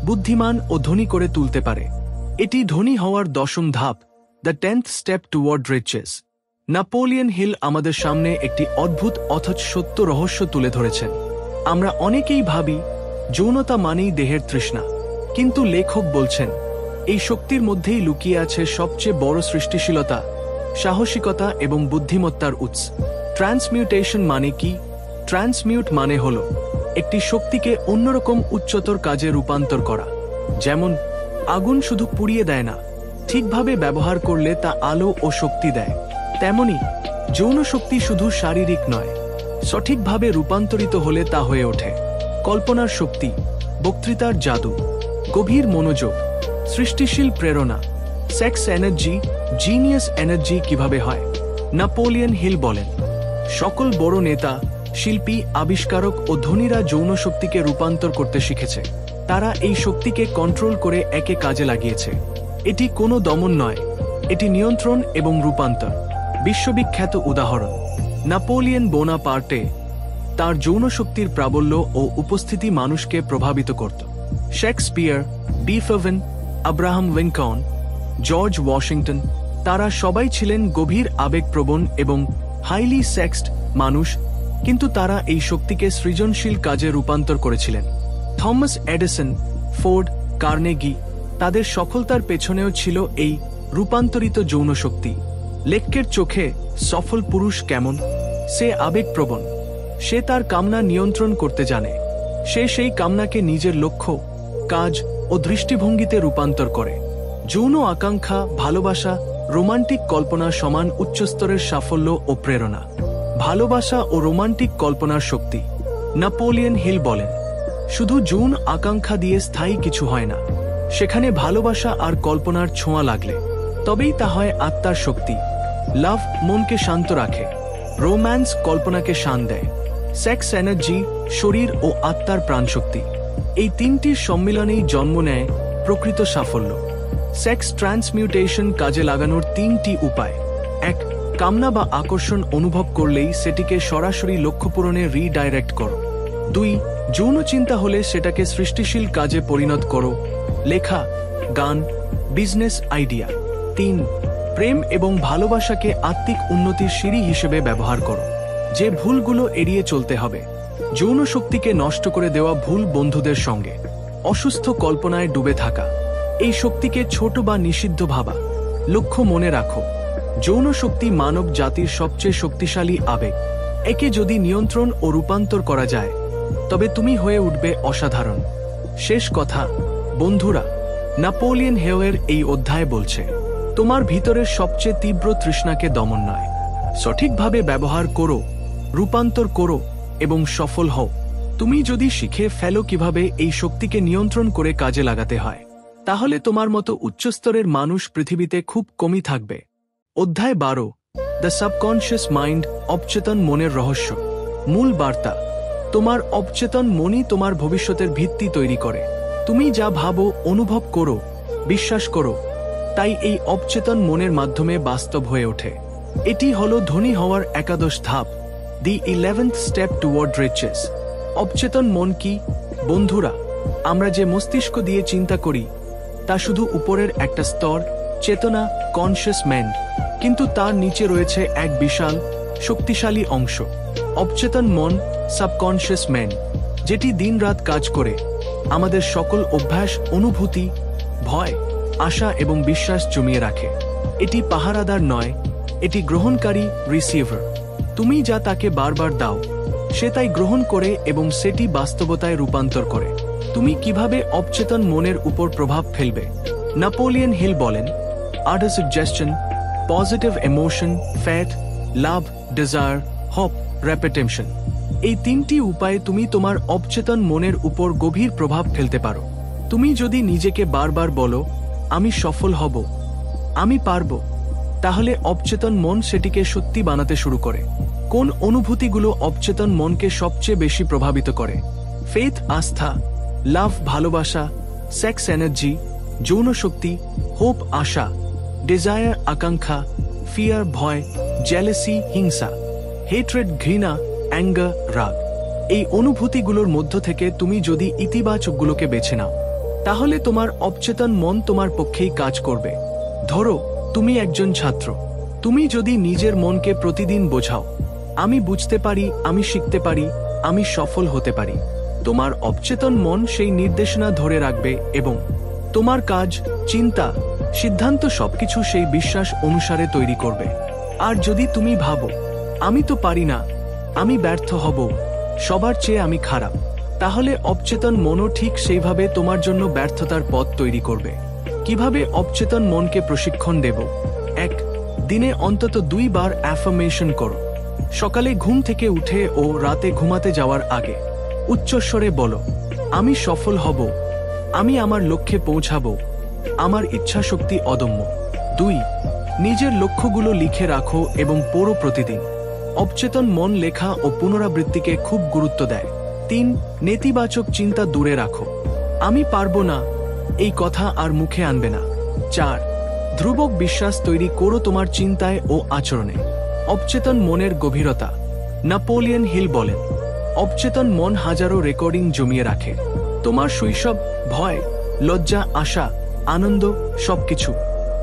Speaker 1: বুদ্ধিমান ও ধনী করে তুলতে পারে। এটি ধনী হওয়ার 10ম ধাপ, the 10th step toward riches. Napoleon Hill আমাদের সামনে একটি অদ্ভুত অথচ সত্য রহস্য তুলে ধরেছেন। আমরা অনেকেই ভাবি যৌনতা মানেই দেহের তৃষ্ণা, কিন্তু লেখক বলছেন এই শক্তির মধ্যেই লুকিয়ে আছে সবচেয়ে বড় সৃষ্টিশীলতা, সাহসিকতা এবং বুদ্ধিমত্তার উৎস। ট্রান্সমিউটেশন মানে কি? ট্রান্সমিউট মানে হল একটি শক্তিকে অন্যরকম উচ্চতর কাজে রূপান্তর করা। যেমন আগুন শুধু পুড়িয়ে দেয় না, ঠিকভাবে ব্যবহার করলে তা আলো ও শক্তি দেয়। তেমনি যৌন শক্তি শুধু শারীরিক নয়, সঠিকভাবে রূপান্তরিত হলে তা হয়ে ওঠে কল্পনার শক্তি, বক্তৃতার জাদু, গভীর মনোযোগ, সৃষ্টিশীল প্রেরণা। সেক্স এনার্জি, জিনিয়াস এনার্জি কিভাবে হয়? নেপোলিয়ন হিল বলেন, সকল বড় নেতা, শিল্পী, আবিষ্কারক ও ধনীরা যৌন শক্তিকে রূপান্তর করতে শিখেছে। তারা এই শক্তিকে কন্ট্রোল করে একে কাজে লাগিয়েছে। এটি কোনো দমন নয়, এটি নিয়ন্ত্রণ এবং রূপান্তর। বিশ্ববিখ্যাত উদাহরণ: নেপোলিয়ন বোনাপার্টে। তার যৌন শক্তির প্রাবল্য ও উপস্থিতি মানুষকে প্রভাবিত করত। Shakespeare, Beethoven, Abraham Lincoln, George Washington, তারা সবাই ছিলেন গভীর আবেগপ্রবণ এবং হাইলি সেক্সড মানুষ, কিন্তু তারা এই শক্তিকে সৃজনশীল কাজে রূপান্তর করেছিলেন। থমাস এডিসন, ফোর্ড, কার্নেগি, তাদের সফলতার পেছনেও ছিল এই রূপান্তরিত যৌন শক্তি। লেখকের চোখে সফল পুরুষ কেমন? সে আবেগপ্রবণ, সে তার কামনা নিয়ন্ত্রণ করতে জানে, সে সেই কামনাকে নিজের লক্ষ্য, কাজ ও দৃষ্টিভঙ্গিতে রূপান্তর করে। যৌন আকাঙ্ক্ষা, ভালোবাসা, রোমান্টিক কল্পনা সমান উচ্চস্তরের সাফল্য ও প্রেরণা। ভালোবাসা ও রোমান্টিক কল্পনার শক্তি। নেপোলিয়ন হিল বলেন, শুধু যৌন আকাঙ্ক্ষা দিয়ে স্থায়ী কিছু হয় না, সেখানে ভালোবাসা আর কল্পনার ছোঁয়া লাগলে তবেই তা হয় আত্মার শক্তি। লাভ মনকে শান্ত রাখে, রোম্যান্স কল্পনাকে শান দেয়, সেক্স এনার্জি শরীর ও আত্মার প্রাণশক্তি। এই তিনটির সম্মিলনেই জন্ম নেয় প্রকৃত সাফল্য। সেক্স ট্রান্সমিউটেশন কাজে লাগানোর 3টি উপায়: 1. কামনা বা আকর্ষণ অনুভব করলেই সেটিকে সরাসরি লক্ষ্যপূরণে রিডাইরেক্ট করো। 2. যৌন চিন্তা হলে সেটাকে সৃষ্টিশীল কাজে পরিণত করো, লেখা, গান, বিজনেস আইডিয়া। 3. প্রেম এবং ভালোবাসাকে আত্মিক উন্নতির সিঁড়ি হিসেবে ব্যবহার করো। যে ভুলগুলো এড়িয়ে চলতে হবে: যৌন শক্তিকে নষ্ট করে দেওয়া ভুল বন্ধুদের সঙ্গে, অসুস্থ কল্পনায় ডুবে থাকা, এই শক্তিকে ছোট বা নিষিদ্ধ ভাবা। লক্ষ্য মনে রাখো, যৌন শক্তি মানব জাতির সবচেয়ে শক্তিশালী আবেগ। একে যদি নিয়ন্ত্রণ ও রূপান্তর করা যায়, তবে তুমি হয়ে উঠবে অসাধারণ। শেষ কথা, বন্ধুরা, নেপোলিয়ন হিলের এই অধ্যায় বলছে, তোমার ভিতরের সবচেয়ে তীব্র তৃষ্ণাকে দমন নয়, সঠিকভাবে ব্যবহার করো, রূপান্তর করো এবং সফল হও। তুমি যদি শিখে ফেলো কিভাবে এই শক্তিকে নিয়ন্ত্রণ করে কাজে লাগাতে হয়, তাহলে তোমার মতো উচ্চস্তরের মানুষ পৃথিবীতে খুব কমই থাকবে। অধ্যায় 12, দ্য সাবকনশিয়াস মাইন্ড, অবচেতন মনের রহস্য। মূল বার্তা: তোমার অবচেতন মনই তোমার ভবিষ্যতের ভিত্তি তৈরি করে। তুমি যা ভাবো, অনুভব করো, বিশ্বাস করো, তাই এই অবচেতন মনের মাধ্যমে বাস্তব হয়ে ওঠে। এটি হলো ধনী হওয়ার 11 ধাপ, দি 11th স্টেপ টুয়ার্ড রিচেস। অবচেতন মন কি? বন্ধুরা, আমরা যে মস্তিষ্ক দিয়ে চিন্তা করি তা শুধু উপরের একটা স্তর, চেতনা, কনশিয়াস মাইন্ড, কিন্তু তার নিচে রয়েছে এক বিশাল, শক্তিশালী অংশ, অবচেতন মন, সাবকনশিয়াস মাইন্ড, যেটি দিনরাত কাজ করে আমাদের সকল অভ্যাস, অনুভূতি, ভয়, আশা এবং বিশ্বাস জমিয়ে রাখে। এটি পাহারাদার নয়, এটি গ্রহণকারী, রিসিভার। তুমি যা তাকে বারবার দাও, সে তাই গ্রহণ করে এবং সেটি বাস্তবতায় রূপান্তর করে। তুমি কিভাবে অবচেতন মনের উপর প্রভাব ফেলবে? নেপোলিয়ন হিল বলেন, আডার সাজেশন, পজিটিভ ইমোশন, ফ্যাট, লাভ, ডিজায়ার, হপ, রেপিটেশন। এই তিনটি উপায়ে তুমি তোমার অবচেতন মনের উপর গভীর প্রভাব ফেলতে পারো। তুমি যদি নিজেকে বারবার বলো আমি সফল হব, আমি পারব, তাহলে অবচেতন মন সেটিকে সত্যি বানাতে শুরু করে। কোন অনুভূতিগুলো অবচেতন মনকে সবচেয়ে বেশি প্রভাবিত করে? ফেথ, আস্থা, লাভ, ভালোবাসা, সেক্স, এনার্জি, যৌন শক্তি, হোপ, আশা, ডিজায়ার, আকাঙ্ক্ষা, ফিয়ার, ভয়, জেলাসি, হিংসা, হেট্রেড, ঘৃণা, অ্যাঙ্গার, রাগ। এই অনুভূতিগুলোর মধ্য থেকে তুমি যদি ইতিবাচকগুলোকে বেছে নাও, তাহলে তোমার অবচেতন মন তোমার পক্ষেই কাজ করবে। ধরো তুমি একজন ছাত্র, তুমি যদি নিজের মনকে প্রতিদিন বোঝাও আমি বুঝতে পারি, আমি শিখতে পারি, আমি সফল হতে পারি, তোমার অবচেতন মন সেই নির্দেশনা ধরে রাখবে এবং তোমার কাজ, চিন্তা, সিদ্ধান্ত সবকিছু সেই বিশ্বাস অনুসারে তৈরি করবে। আর যদি তুমি ভাবো আমি তো পারি না, আমি ব্যর্থ হব, সবার চেয়ে আমি খারাপ, তাহলে অবচেতন মনও ঠিক সেইভাবে তোমার জন্য ব্যর্থতার পথ তৈরি করবে। কিভাবে অবচেতন মনকে প্রশিক্ষণ দেব? 1. দিনে অন্তত 2 বার অ্যাফার্মেশন করো। সকালে ঘুম থেকে উঠে ও রাতে ঘুমাতে যাওয়ার আগে উচ্চস্বরে বলো আমি সফল হব, আমি আমার লক্ষ্যে পৌঁছাবো, আমার ইচ্ছাশক্তি অদম্য। 2. নিজের লক্ষ্যগুলো লিখে রাখো এবং পড়ো প্রতিদিন। অবচেতন মন লেখা ও পুনরাবৃত্তিকে খুব গুরুত্ব দেয়। 3. নেতিবাচক চিন্তা দূরে রাখো। আমি পারবো না এই কথা আর মুখে আনবে না। 4. ধ্রুবক বিশ্বাস তৈরি করো তোমার চিন্তায় ও আচরণে। অবচেতন মনের গভীরতা। নেপোলিয়ন হিল বলেন, অবচেতন মন হাজারো রেকর্ডিং জমিয়ে রাখে। তোমার শৈশব, ভয়, লজ্জা, আশা, আনন্দ, সবকিছু।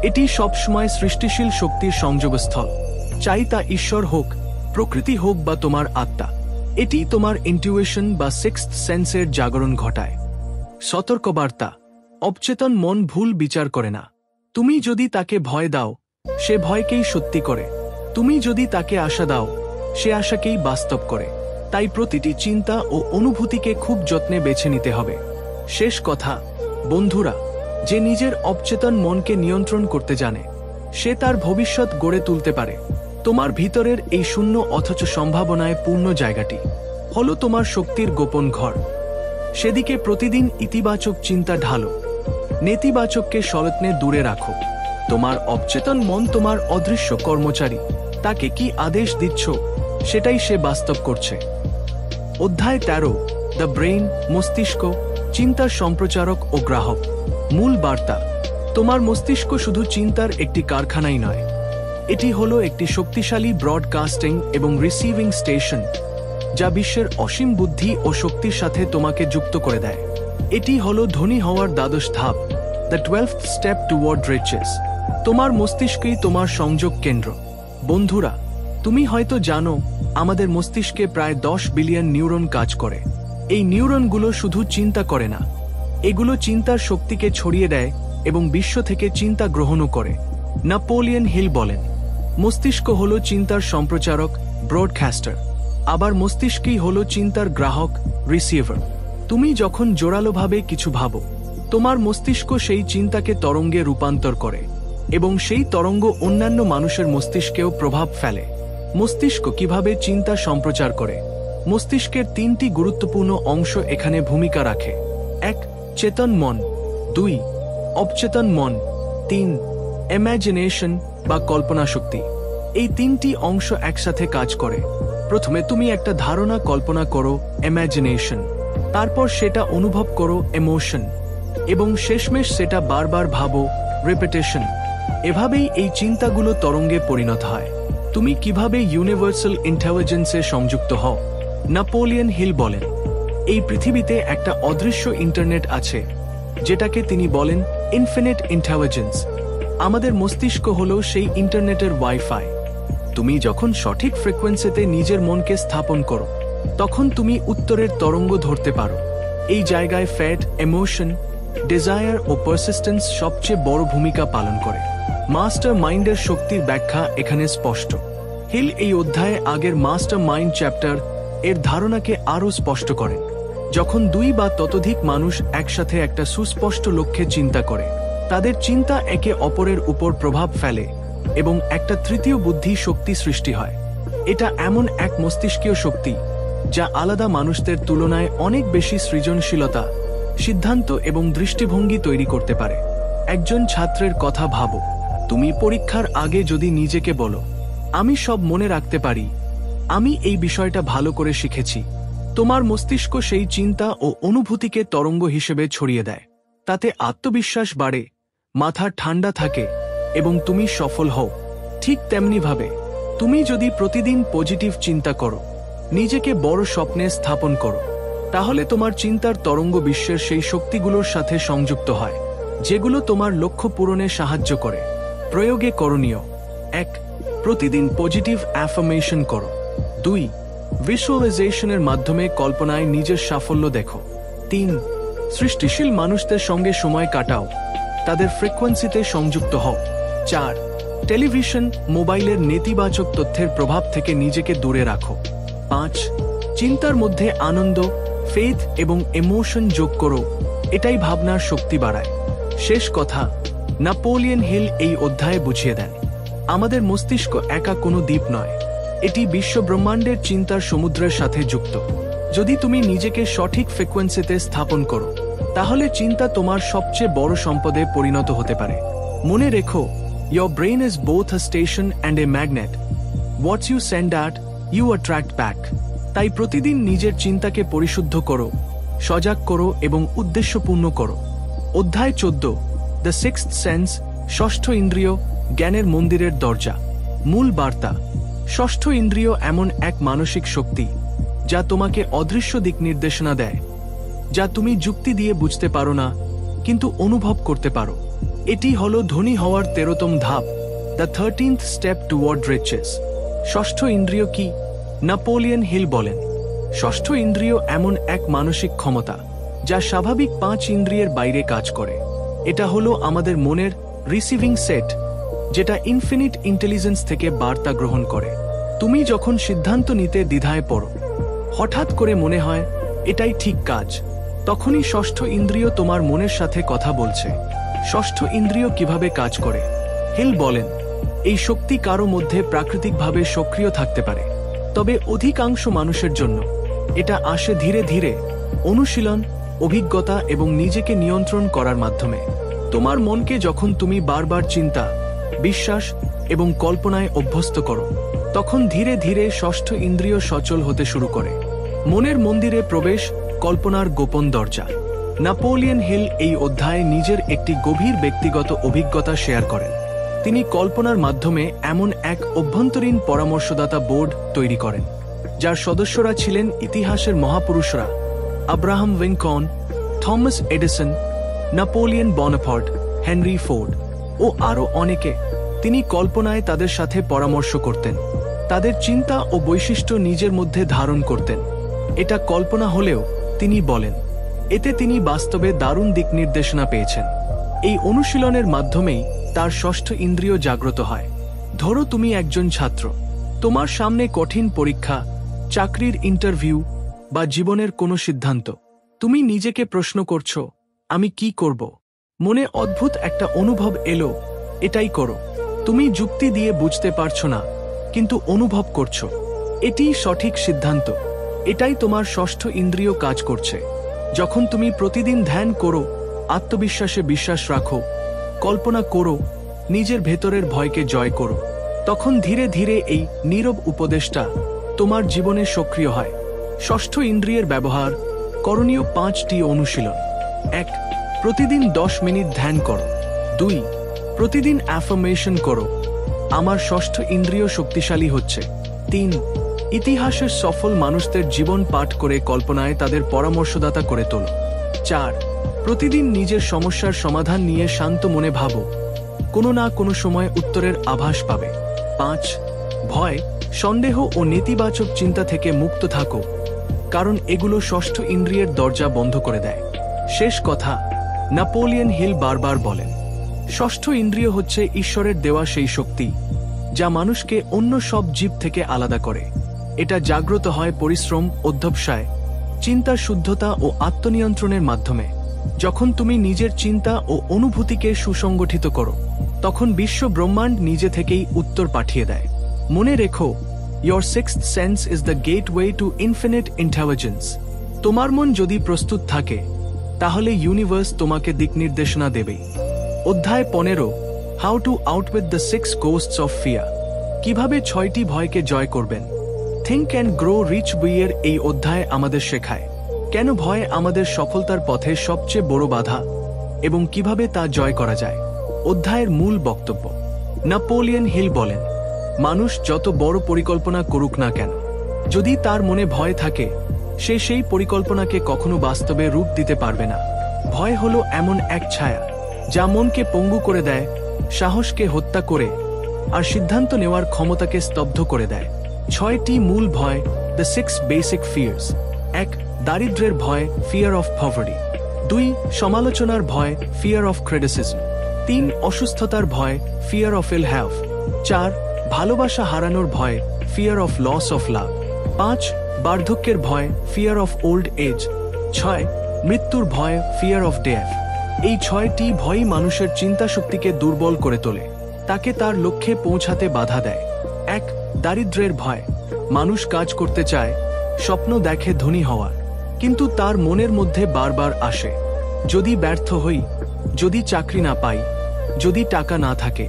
Speaker 1: এটি সবসময় সৃষ্টিশীল শক্তির সংযোগস্থল। চাই তা ঈশ্বর হোক, প্রকৃতি হোক বা তোমার আত্মা। এটি তোমার ইনটিউশন বা সিক্সথ সেন্সের জাগরণ ঘটায়। সতর্কবার্তা, অবচেতন মন ভুল বিচার করে না। তুমি যদি তাকে ভয় দাও সে ভয়কেই সত্যি করে, তুমি যদি তাকে আশা দাও সে আশাকেই বাস্তব করে। তাই প্রতিটি চিন্তা ও অনুভূতিকে খুব যত্নে বেছে নিতে হবে। শেষ কথা, বন্ধুরা, যে নিজের অবচেতন মনকে নিয়ন্ত্রণ করতে জানে সে তার ভবিষ্যৎ গড়ে তুলতে পারে। তোমার ভিতরের এই শূন্য অথচ সম্ভাবনায় পূর্ণ জায়গাটি হলো তোমার শক্তির গোপন ঘর। সেদিকে প্রতিদিন ইতিবাচক চিন্তা ঢালো, নেতিবাচককে সযত্নে দূরে রাখো। তোমার অবচেতন মন তোমার অদৃশ্য কর্মচারী, তাকে কি আদেশ দিচ্ছ সেটাই সে বাস্তব করছে। অধ্যায় 13, দ্য ব্রেইন, মস্তিষ্ক, চিন্তার সম্প্রচারক ও গ্রাহক। মূল বার্তা, তোমার মস্তিষ্ক শুধু চিন্তার একটি কারখানাই নয়, এটি হলো একটি শক্তিশালী ব্রডকাস্টিং এবং রিসিভিং স্টেশন যা বিশ্বের অসীম বুদ্ধি ও শক্তির সাথে তোমাকে যুক্ত করে দেয়। এটি হলো ধনী হওয়ার দ্বাদশ ধাপ, the 12th step toward reaches. তোমার মস্তিষ্কই তোমার সংযোগ কেন্দ্র। বন্ধুরা, তুমি হয়তো জানো আমাদের মস্তিষ্কে প্রায় 10 বিলিয়ন নিউরন কাজ করে। এই নিউরনগুলো শুধু চিন্তা করে না, এগুলো চিন্তার শক্তিকে ছড়িয়ে দেয় এবং বিশ্ব থেকে চিন্তা গ্রহণও করে। নেপোলিয়ন হিল বলেন, মস্তিষ্ক হলো চিন্তার সম্প্রচারক, ব্রডকাস্টার, আবার মস্তিষ্কই হলো চিন্তার গ্রাহক, রিসিভার। তুমি যখন জোরালোভাবে কিছু ভাবো তোমার মস্তিষ্ক সেই চিন্তাকে তরঙ্গে রূপান্তর করে এবং সেই তরঙ্গ অন্যান্য মানুষের মস্তিষ্কেও প্রভাব ফেলে। মস্তিষ্ক কিভাবে চিন্তা সম্প্রচার করে? মস্তিষ্কের 3টি গুরুত্বপূর্ণ অংশ এখানে ভূমিকা রাখে। 1. চেতন মন। 2. অবচেতন মন। 3. ইমাজিনেশন বা কল্পনা শক্তি। এই 3টি অংশ একসাথে কাজ করে। প্রথমে তুমি একটা ধারণা কল্পনা করো, ইমাজিনেশন, তারপর সেটা অনুভব করো, ইমোশন, এবং শেষমেশ সেটা বারবার ভাবো, রিপিটেশন। এভাবেই এই চিন্তাগুলো তরঙ্গে পরিণত হয়। তুমি কিভাবে ইউনিভার্সাল ইন্টেলিজেন্সে সংযুক্ত হও? নেপোলিয়ন হিল বলেন, এই পৃথিবীতে একটা অদৃশ্য ইন্টারনেট আছে যেটাকে তিনি বলেন ইনফিনিট ইন্টেলিজেন্স। আমাদের মস্তিষ্ক হলো সেই ইন্টারনেটের ওয়াইফাই। তুমি যখন সঠিক ফ্রিকোয়েন্সিতে নিজের মনকে স্থাপন করো তখন তুমি উত্তরের তরঙ্গ ধরতে পারো। এই জায়গায় ফ্যাট, ইমোশন, ডিজায়ার ও পারসিস্টেন্স সবচেয়ে বড় ভূমিকা পালন করে। মাস্টার মাইন্ডের শক্তির ব্যাখ্যা এখানে স্পষ্ট। হিল এই অধ্যায়ে আগের মাস্টার মাইন্ড চ্যাপ্টার এর ধারণাকে আরও স্পষ্ট করেন। যখন 2 বা ততোধিক মানুষ একসাথে একটা সুস্পষ্ট লক্ষ্যে চিন্তা করে তাদের চিন্তা একে অপরের উপর প্রভাব ফেলে এবং একটা তৃতীয় বুদ্ধি শক্তি সৃষ্টি হয়। এটা এমন এক মস্তিষ্কীয় শক্তি যা আলাদা মানুষদের তুলনায় অনেক বেশি সৃজনশীলতা, সিদ্ধান্ত এবং দৃষ্টিভঙ্গি তৈরি করতে পারে। একজন ছাত্রের কথা ভাবো। তুমি পরীক্ষার আগে যদি নিজেকে বলো, আমি সব মনে রাখতে পারি, আমি এই বিষয়টা ভালো করে শিখেছি, তোমার মস্তিষ্ক সেই চিন্তা ও অনুভূতিকে তরঙ্গ হিসেবে ছড়িয়ে দেয়। তাতে আত্মবিশ্বাস বাড়ে, মাথা ঠান্ডা থাকে এবং তুমি সফল হও। ঠিক তেমনিভাবে তুমি যদি প্রতিদিন পজিটিভ চিন্তা করো, নিজেকে বড় স্বপ্নে স্থাপন করো, তাহলে তোমার চিন্তার তরঙ্গ বিশ্বের সেই শক্তিগুলোর সাথে সংযুক্ত হয় যেগুলো তোমার লক্ষ্য পূরণে সাহায্য করে। প্রয়োগে করণীয়: 1. প্রতিদিন পজিটিভ অ্যাফার্মেশন করো। 2. ভিজুয়ালাইজেশনের মাধ্যমে কল্পনায় নিজের সাফল্য দেখো। 3. সৃষ্টিশীল মানুষদের সঙ্গে সময় কাটাও, তাদের ফ্রিকোয়েন্সিতে সংযুক্ত হও। 4. টেলিভিশন, মোবাইলের নেতিবাচক তথ্যের প্রভাব থেকে নিজেকে দূরে রাখো। 5. চিন্তার মধ্যে আনন্দ, ফেথ এবং ইমোশন যোগ করো, এটাই ভাবনার শক্তি বাড়ায়। শেষ কথা, নেপোলিয়ন হিল এই অধ্যায়ে বুঝিয়ে দেন, আমাদের মস্তিষ্ক একা কোনো দ্বীপ নয়, এটি বিশ্বব্রহ্মাণ্ডের চিন্তার সমুদ্রের সাথে যুক্ত। যদি তুমি নিজেকে সঠিক ফ্রিকোয়েন্সিতে স্থাপন করো, তাহলে চিন্তা তোমার সবচেয়ে বড় সম্পদে পরিণত হতে পারে। মনে রেখো, your brain is both a station and a magnet. What you send out, you attract back. তাই প্রতিদিন নিজের চিন্তাকে পরিশুদ্ধ করো, সজাগ করো এবং উদ্দেশ্যপূর্ণ করো। অধ্যায় 14, দ্য সিক্সথ সেন্স, ষষ্ঠ ইন্দ্রিয়, জ্ঞানের মন্দিরের দরজা। মূল বার্তা: ষষ্ঠ ইন্দ্রিয় এমন এক মানসিক শক্তি যা তোমাকে অদৃশ্য দিক নির্দেশনা দেয়, যা তুমি যুক্তি দিয়ে বুঝতে পারো না কিন্তু অনুভব করতে পারো। এটি হলো ধনী হওয়ার 13তম ধাপ, the 13th step toward reaches. ষষ্ঠ ইন্দ্রিয় কি? নেপোলিয়ন হিল বলেন, ষষ্ঠ ইন্দ্রিয় এমন এক মানসিক ক্ষমতা যা স্বাভাবিক 5 ইন্দ্রিয়ের বাইরে কাজ করে। এটা হলো আমাদের মনের রিসিভিং সেট, যেটা ইনফিনিট ইন্টেলিজেন্স থেকে বার্তা গ্রহণ করে। তুমি যখন সিদ্ধান্ত নিতে দ্বিধায় পড়ো, হঠাৎ করে মনে হয় এটাই ঠিক কাজ, তখনই ষষ্ঠ ইন্দ্রিয় তোমার মনের সাথে কথা বলছে। ষষ্ঠ ইন্দ্রিয় কিভাবে কাজ করে? হিল বলেন, এই শক্তি কারো মধ্যে প্রাকৃতিকভাবে সক্রিয় থাকতে পারে, তবে অধিকাংশ মানুষের জন্য এটা আসে ধীরে ধীরে, অনুশীলন, অভিজ্ঞতা এবং নিজেকে নিয়ন্ত্রণ করার মাধ্যমে। তোমার মনকে যখন তুমি বারবার চিন্তা, বিশ্বাস এবং কল্পনায় অভ্যস্ত করো, তখন ধীরে ধীরে ষষ্ঠ ইন্দ্রিয় সচল হতে শুরু করে। মনের মন্দিরে প্রবেশ, কল্পনার গোপন দরজা। নেপোলিয়ন হিল এই অধ্যায়ে নিজের একটি গভীর ব্যক্তিগত অভিজ্ঞতা শেয়ার করেন। তিনি কল্পনার মাধ্যমে এমন এক অভ্যন্তরীণ পরামর্শদাতা বোর্ড তৈরি করেন, যার সদস্যরা ছিলেন ইতিহাসের মহাপুরুষরা Abraham Lincoln, Thomas Edison, Napoleon Bonaparte, Henry Ford ও আরও অনেকে। তিনি কল্পনায় তাদের সাথে পরামর্শ করতেন, তাদের চিন্তা ও বৈশিষ্ট্য নিজের মধ্যে ধারণ করতেন। এটা কল্পনা হলেও তিনি বলেন, এতে তিনি বাস্তবে দারুণ দিক নির্দেশনা পেয়েছেন। এই অনুশীলনের মাধ্যমেই তার ষষ্ঠ ইন্দ্রিয় জাগ্রত হয়। ধরো তুমি একজন ছাত্র, তোমার সামনে কঠিন পরীক্ষা, চাকরির ইন্টারভিউ বা জীবনের কোনো সিদ্ধান্ত। তুমি নিজেকে প্রশ্ন করছো, আমি কি করব? মনে অদ্ভুত একটা অনুভব এলো, এটাই করো। তুমি যুক্তি দিয়ে বুঝতে পারছো না, কিন্তু অনুভব করছো এটিই সঠিক সিদ্ধান্ত। এটাই তোমার ষষ্ঠ ইন্দ্রিয় কাজ করছে। যখন তুমি প্রতিদিন ধ্যান করো, আত্মবিশ্বাসে বিশ্বাস রাখো, কল্পনা করো, নিজের ভেতরের ভয়কে জয় করো, তখন ধীরে ধীরে এই নীরব উপদেশটা তোমার জীবনে সক্রিয় হয়। ষষ্ঠ ইন্দ্রিয়ের ব্যবহার, করণীয় 5টি অনুশীলন। 1. প্রতিদিন 10 মিনিট ধ্যান করো। 2. প্রতিদিন অ্যাফার্মেশন করো, আমার ষষ্ঠ ইন্দ্রিয় শক্তিশালী হচ্ছে। 3. ইতিহাসের সফল মানুষদের জীবন পাঠ করে কল্পনায় তাদের পরামর্শদাতা করে তোলো। 4. প্রতিদিন নিজের সমস্যার সমাধান নিয়ে শান্ত মনে ভাবো, কোনো না কোনো সময় উত্তরের আভাস পাবে। 5. ভয়, সন্দেহ ও নেতিবাচক চিন্তা থেকে মুক্ত থাকো, কারণ এগুলো ষষ্ঠ ইন্দ্রিয়ের দরজা বন্ধ করে দেয়। শেষ কথা, নেপোলিয়ন হিল বারবার বলেন, ষষ্ঠ ইন্দ্রিয় হচ্ছে ঈশ্বরের দেওয়া সেই শক্তি যা মানুষকে অন্য সব জীব থেকে আলাদা করে। এটা জাগ্রত হয় পরিশ্রম, অধ্যবসায়, চিন্তার শুদ্ধতা ও আত্মনিয়ন্ত্রণের মাধ্যমে। যখন তুমি নিজের চিন্তা ও অনুভূতিকে সুসংগঠিত করো, তখন বিশ্ব ব্রহ্মাণ্ড নিজে থেকেই উত্তর পাঠিয়ে দেয়। মনে রেখো, your sixth sense is the gateway to infinite intelligence. তোমার মন যদি প্রস্তুত থাকে, তাহলে ইউনিভার্স তোমাকে দিক নির্দেশনা দেবে। অধ্যায় 15, how to outwit the 6 ghosts of fear. কিভাবে 6টি ভয়কে জয় করবেন। থিঙ্ক অ্যান্ড গ্রো রিচ বইয়ের এই অধ্যায় আমাদের শেখায় কেন ভয় আমাদের সফলতার পথে সবচেয়ে বড় বাধা এবং কিভাবে তা জয় করা যায়। অধ্যায়ের মূল বক্তব্য। নেপোলিয়ন হিল বলেন, মানুষ যত বড় পরিকল্পনা করুক না কেন, যদি তার মনে ভয় থাকে, সে সেই পরিকল্পনাকে কখনো বাস্তবে রূপ দিতে পারবে না। ভয় হলো এমন এক ছায়া যা মনকে পঙ্গু করে দেয়, সাহসকে হত্যা করে আর সিদ্ধান্ত নেওয়ার ক্ষমতাকে স্তব্ধ করে দেয়। 6টি মূল ভয়, দ্য 6 বেসিক ফিয়ার্স। 1. দারিদ্র্যের ভয়, ফিয়ার অফ পভার্টি। 2. সমালোচনার ভয়, ফিয়ার অফ ক্রিটিসিজম। 3. অসুস্থতার ভয়, ফিয়ার অফ ইল হেলথ। 4. ভালোবাসা হারানোর ভয়, fear of loss of love. 5. বার্ধক্যের ভয়, ফিয়ার অফ ওল্ড এজ। 6. মৃত্যুর ভয়, ফিয়ার অফ ডেথ। এই 6টি ভয়ই মানুষের চিন্তা শক্তিকে দুর্বল করে তোলে, তাকে তার লক্ষ্যে পৌঁছাতে বাধা দেয়। 1. দারিদ্র্যের ভয়। মানুষ কাজ করতে চায়, স্বপ্ন দেখে ধনী হওয়ার, কিন্তু তার মনের মধ্যে বারবার আসে, যদি ব্যর্থ হই, যদি চাকরি না পাই, যদি টাকা না থাকে।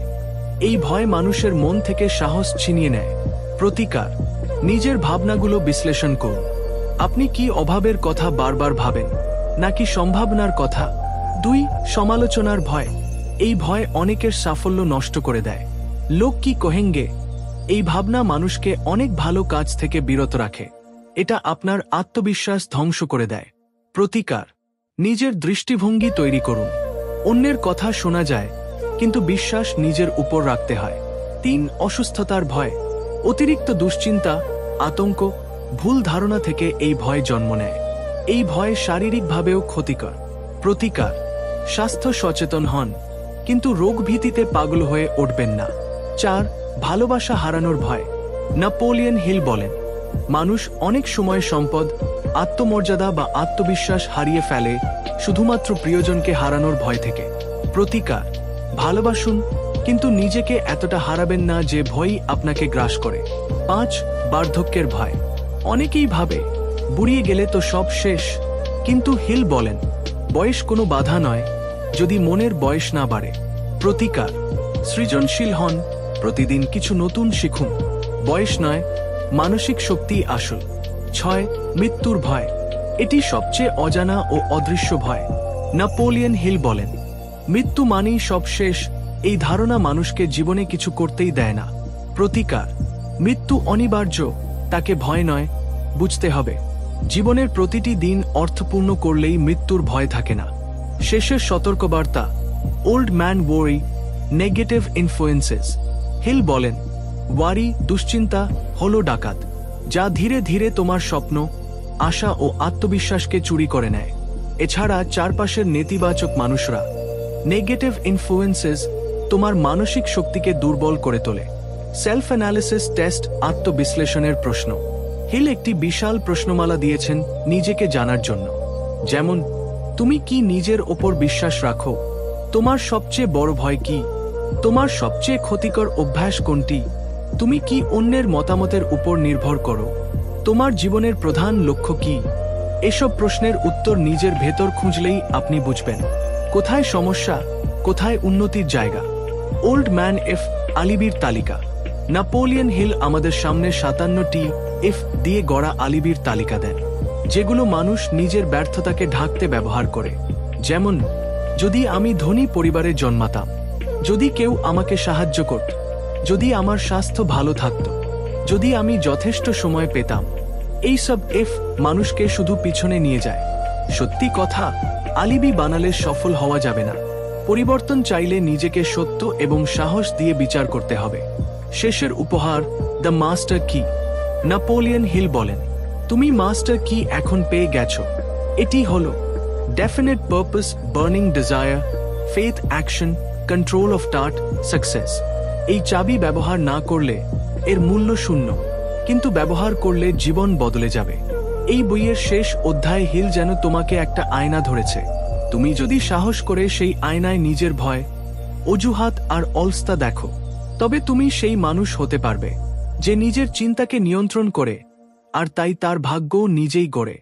Speaker 1: এই ভয় মানুষের মন থেকে সাহস ছিনিয়ে নেয়। প্রতিকার। নিজের ভাবনাগুলো বিশ্লেষণ করুন। আপনি কি অভাবের কথা বারবার ভাবেন, নাকি সম্ভাবনার কথা? 2. সমালোচনার ভয়। এই ভয় অনেকের সাফল্য নষ্ট করে দেয়। লোক কি কহেঙ্গে, এই ভাবনা মানুষকে অনেক ভালো কাজ থেকে বিরত রাখে। এটা আপনার আত্মবিশ্বাস ধ্বংস করে দেয়। প্রতিকার। নিজের দৃষ্টিভঙ্গি তৈরি করুন। অন্যের কথা শোনা যায়, কিন্তু বিশ্বাস নিজের উপর রাখতে হয়। 3. অসুস্থতার ভয়। অতিরিক্ত দুশ্চিন্তা, আতঙ্ক, ভুল ধারণা থেকে এই ভয় জন্ম নেয়। এই ভয় শারীরিকভাবেও ক্ষতিকর। প্রতিকার। স্বাস্থ্য সচেতন হন, কিন্তু রোগ ভীতিতে পাগল হয়ে উঠবেন না। 4. ভালোবাসা হারানোর ভয়। নেপোলিয়ন হিল বলেন, মানুষ অনেক সময় সম্পদ, আত্মমর্যাদা বা আত্মবিশ্বাস হারিয়ে ফেলে শুধুমাত্র প্রিয়জনকে হারানোর ভয় থেকে। প্রতিকার। ভালোবাসুন, কিন্তু নিজেকে এতটা হারাবেন না যে ভয়ই আপনাকে গ্রাস করে। 5. বার্ধক্যের ভয়। অনেকেই ভাবে, বুড়িয়ে গেলে তো সব শেষ, কিন্তু হিল বলেন, বয়স কোনো বাধা নয়, যদি মনের বয়স না বাড়ে। প্রতিকার। সৃজনশীল হন, প্রতিদিন কিছু নতুন শিখুন। বয়স নয়, মানসিক শক্তি আসল। 6. মৃত্যুর ভয়। এটি সবচেয়ে অজানা ও অদৃশ্য ভয়। নেপোলিয়ন হিল বলেন, মৃত্যু মানেই সব শেষ, এই ধারণা মানুষকে জীবনে কিছু করতেই দেয় না। প্রতিকার। মৃত্যু অনিবার্য, তাকে ভয় নয়, বুঝতে হবে। জীবনের প্রতিটি দিন অর্থপূর্ণ করলেই মৃত্যুর ভয় থাকে না। শেষের সতর্কবার্তা। ওল্ড ম্যান ওয়ারি, নেগেটিভ ইনফ্লুয়েন্সেস। হিল বলেন, ওয়ারি, দুশ্চিন্তা হলো ডাকাত, যা ধীরে ধীরে তোমার স্বপ্ন, আশা ও আত্মবিশ্বাসকে চুরি করে নেয়। এছাড়া চারপাশের নেতিবাচক মানুষরা, নেগেটিভ ইনফ্লুয়েন্সেস, তোমার মানসিক শক্তিকে দুর্বল করে তোলে। সেলফ অ্যানালিসিস টেস্ট, আত্মবিশ্লেষণের প্রশ্ন। হিল একটি বিশাল প্রশ্নমালা দিয়েছেন নিজেকে জানার জন্য, যেমন, তুমি কি নিজের ওপর বিশ্বাস রাখো? তোমার সবচেয়ে বড় ভয় কি? তোমার সবচেয়ে ক্ষতিকর অভ্যাস কোনটি? তুমি কি অন্যের মতামতের উপর নির্ভর করো? তোমার জীবনের প্রধান লক্ষ্য কি? এসব প্রশ্নের উত্তর নিজের ভেতর খুঁজলেই আপনি বুঝবেন কোথায় সমস্যা, কোথায় উন্নতির জায়গা। ওল্ড ম্যান এফ আলিবির তালিকা। নেপোলিয়ন হিল আমাদের সামনে 57টি এফ দিয়ে গড়া আলিবির তালিকা দেন, যেগুলো মানুষ নিজের ব্যর্থতাকে ঢাকতে ব্যবহার করে। যেমন, যদি আমি ধনী পরিবারে জন্মাতাম, যদি কেউ আমাকে সাহায্য করত, যদি আমার স্বাস্থ্য ভালো থাকত, যদি আমি যথেষ্ট সময় পেতাম। এই সব এফ মানুষকে শুধু পিছনে নিয়ে যায়। সত্যি কথা, আলিবি বানালে সফল হওয়া যাবে না। পরিবর্তন চাইলে নিজেকে সত্য এবং সাহস দিয়ে বিচার করতে হবে। শেষের উপহার, দ্য মাস্টার কি। নেপোলিয়ন হিল বলেন, তুমি মাস্টার কি এখন পেয়ে গেছো। এটি হলো definite purpose, burning desire, faith, action, control of tart, success. এই চাবি ব্যবহার না করলে এর মূল্য শূন্য, কিন্তু ব্যবহার করলে জীবন বদলে যাবে। এই বইয়ের শেষ অধ্যায়ে হিল যেন তোমাকে একটা আয়না ধরেছে। তুমি যদি সাহস করে সেই আয়নায় নিজের ভয়, অজুহাত আর অলস্তা দেখো, তবে তুমি সেই মানুষ হতে পারবে যে নিজের চিন্তাকে নিয়ন্ত্রণ করে, আর তাই তার ভাগ্যও নিজেই গড়ে।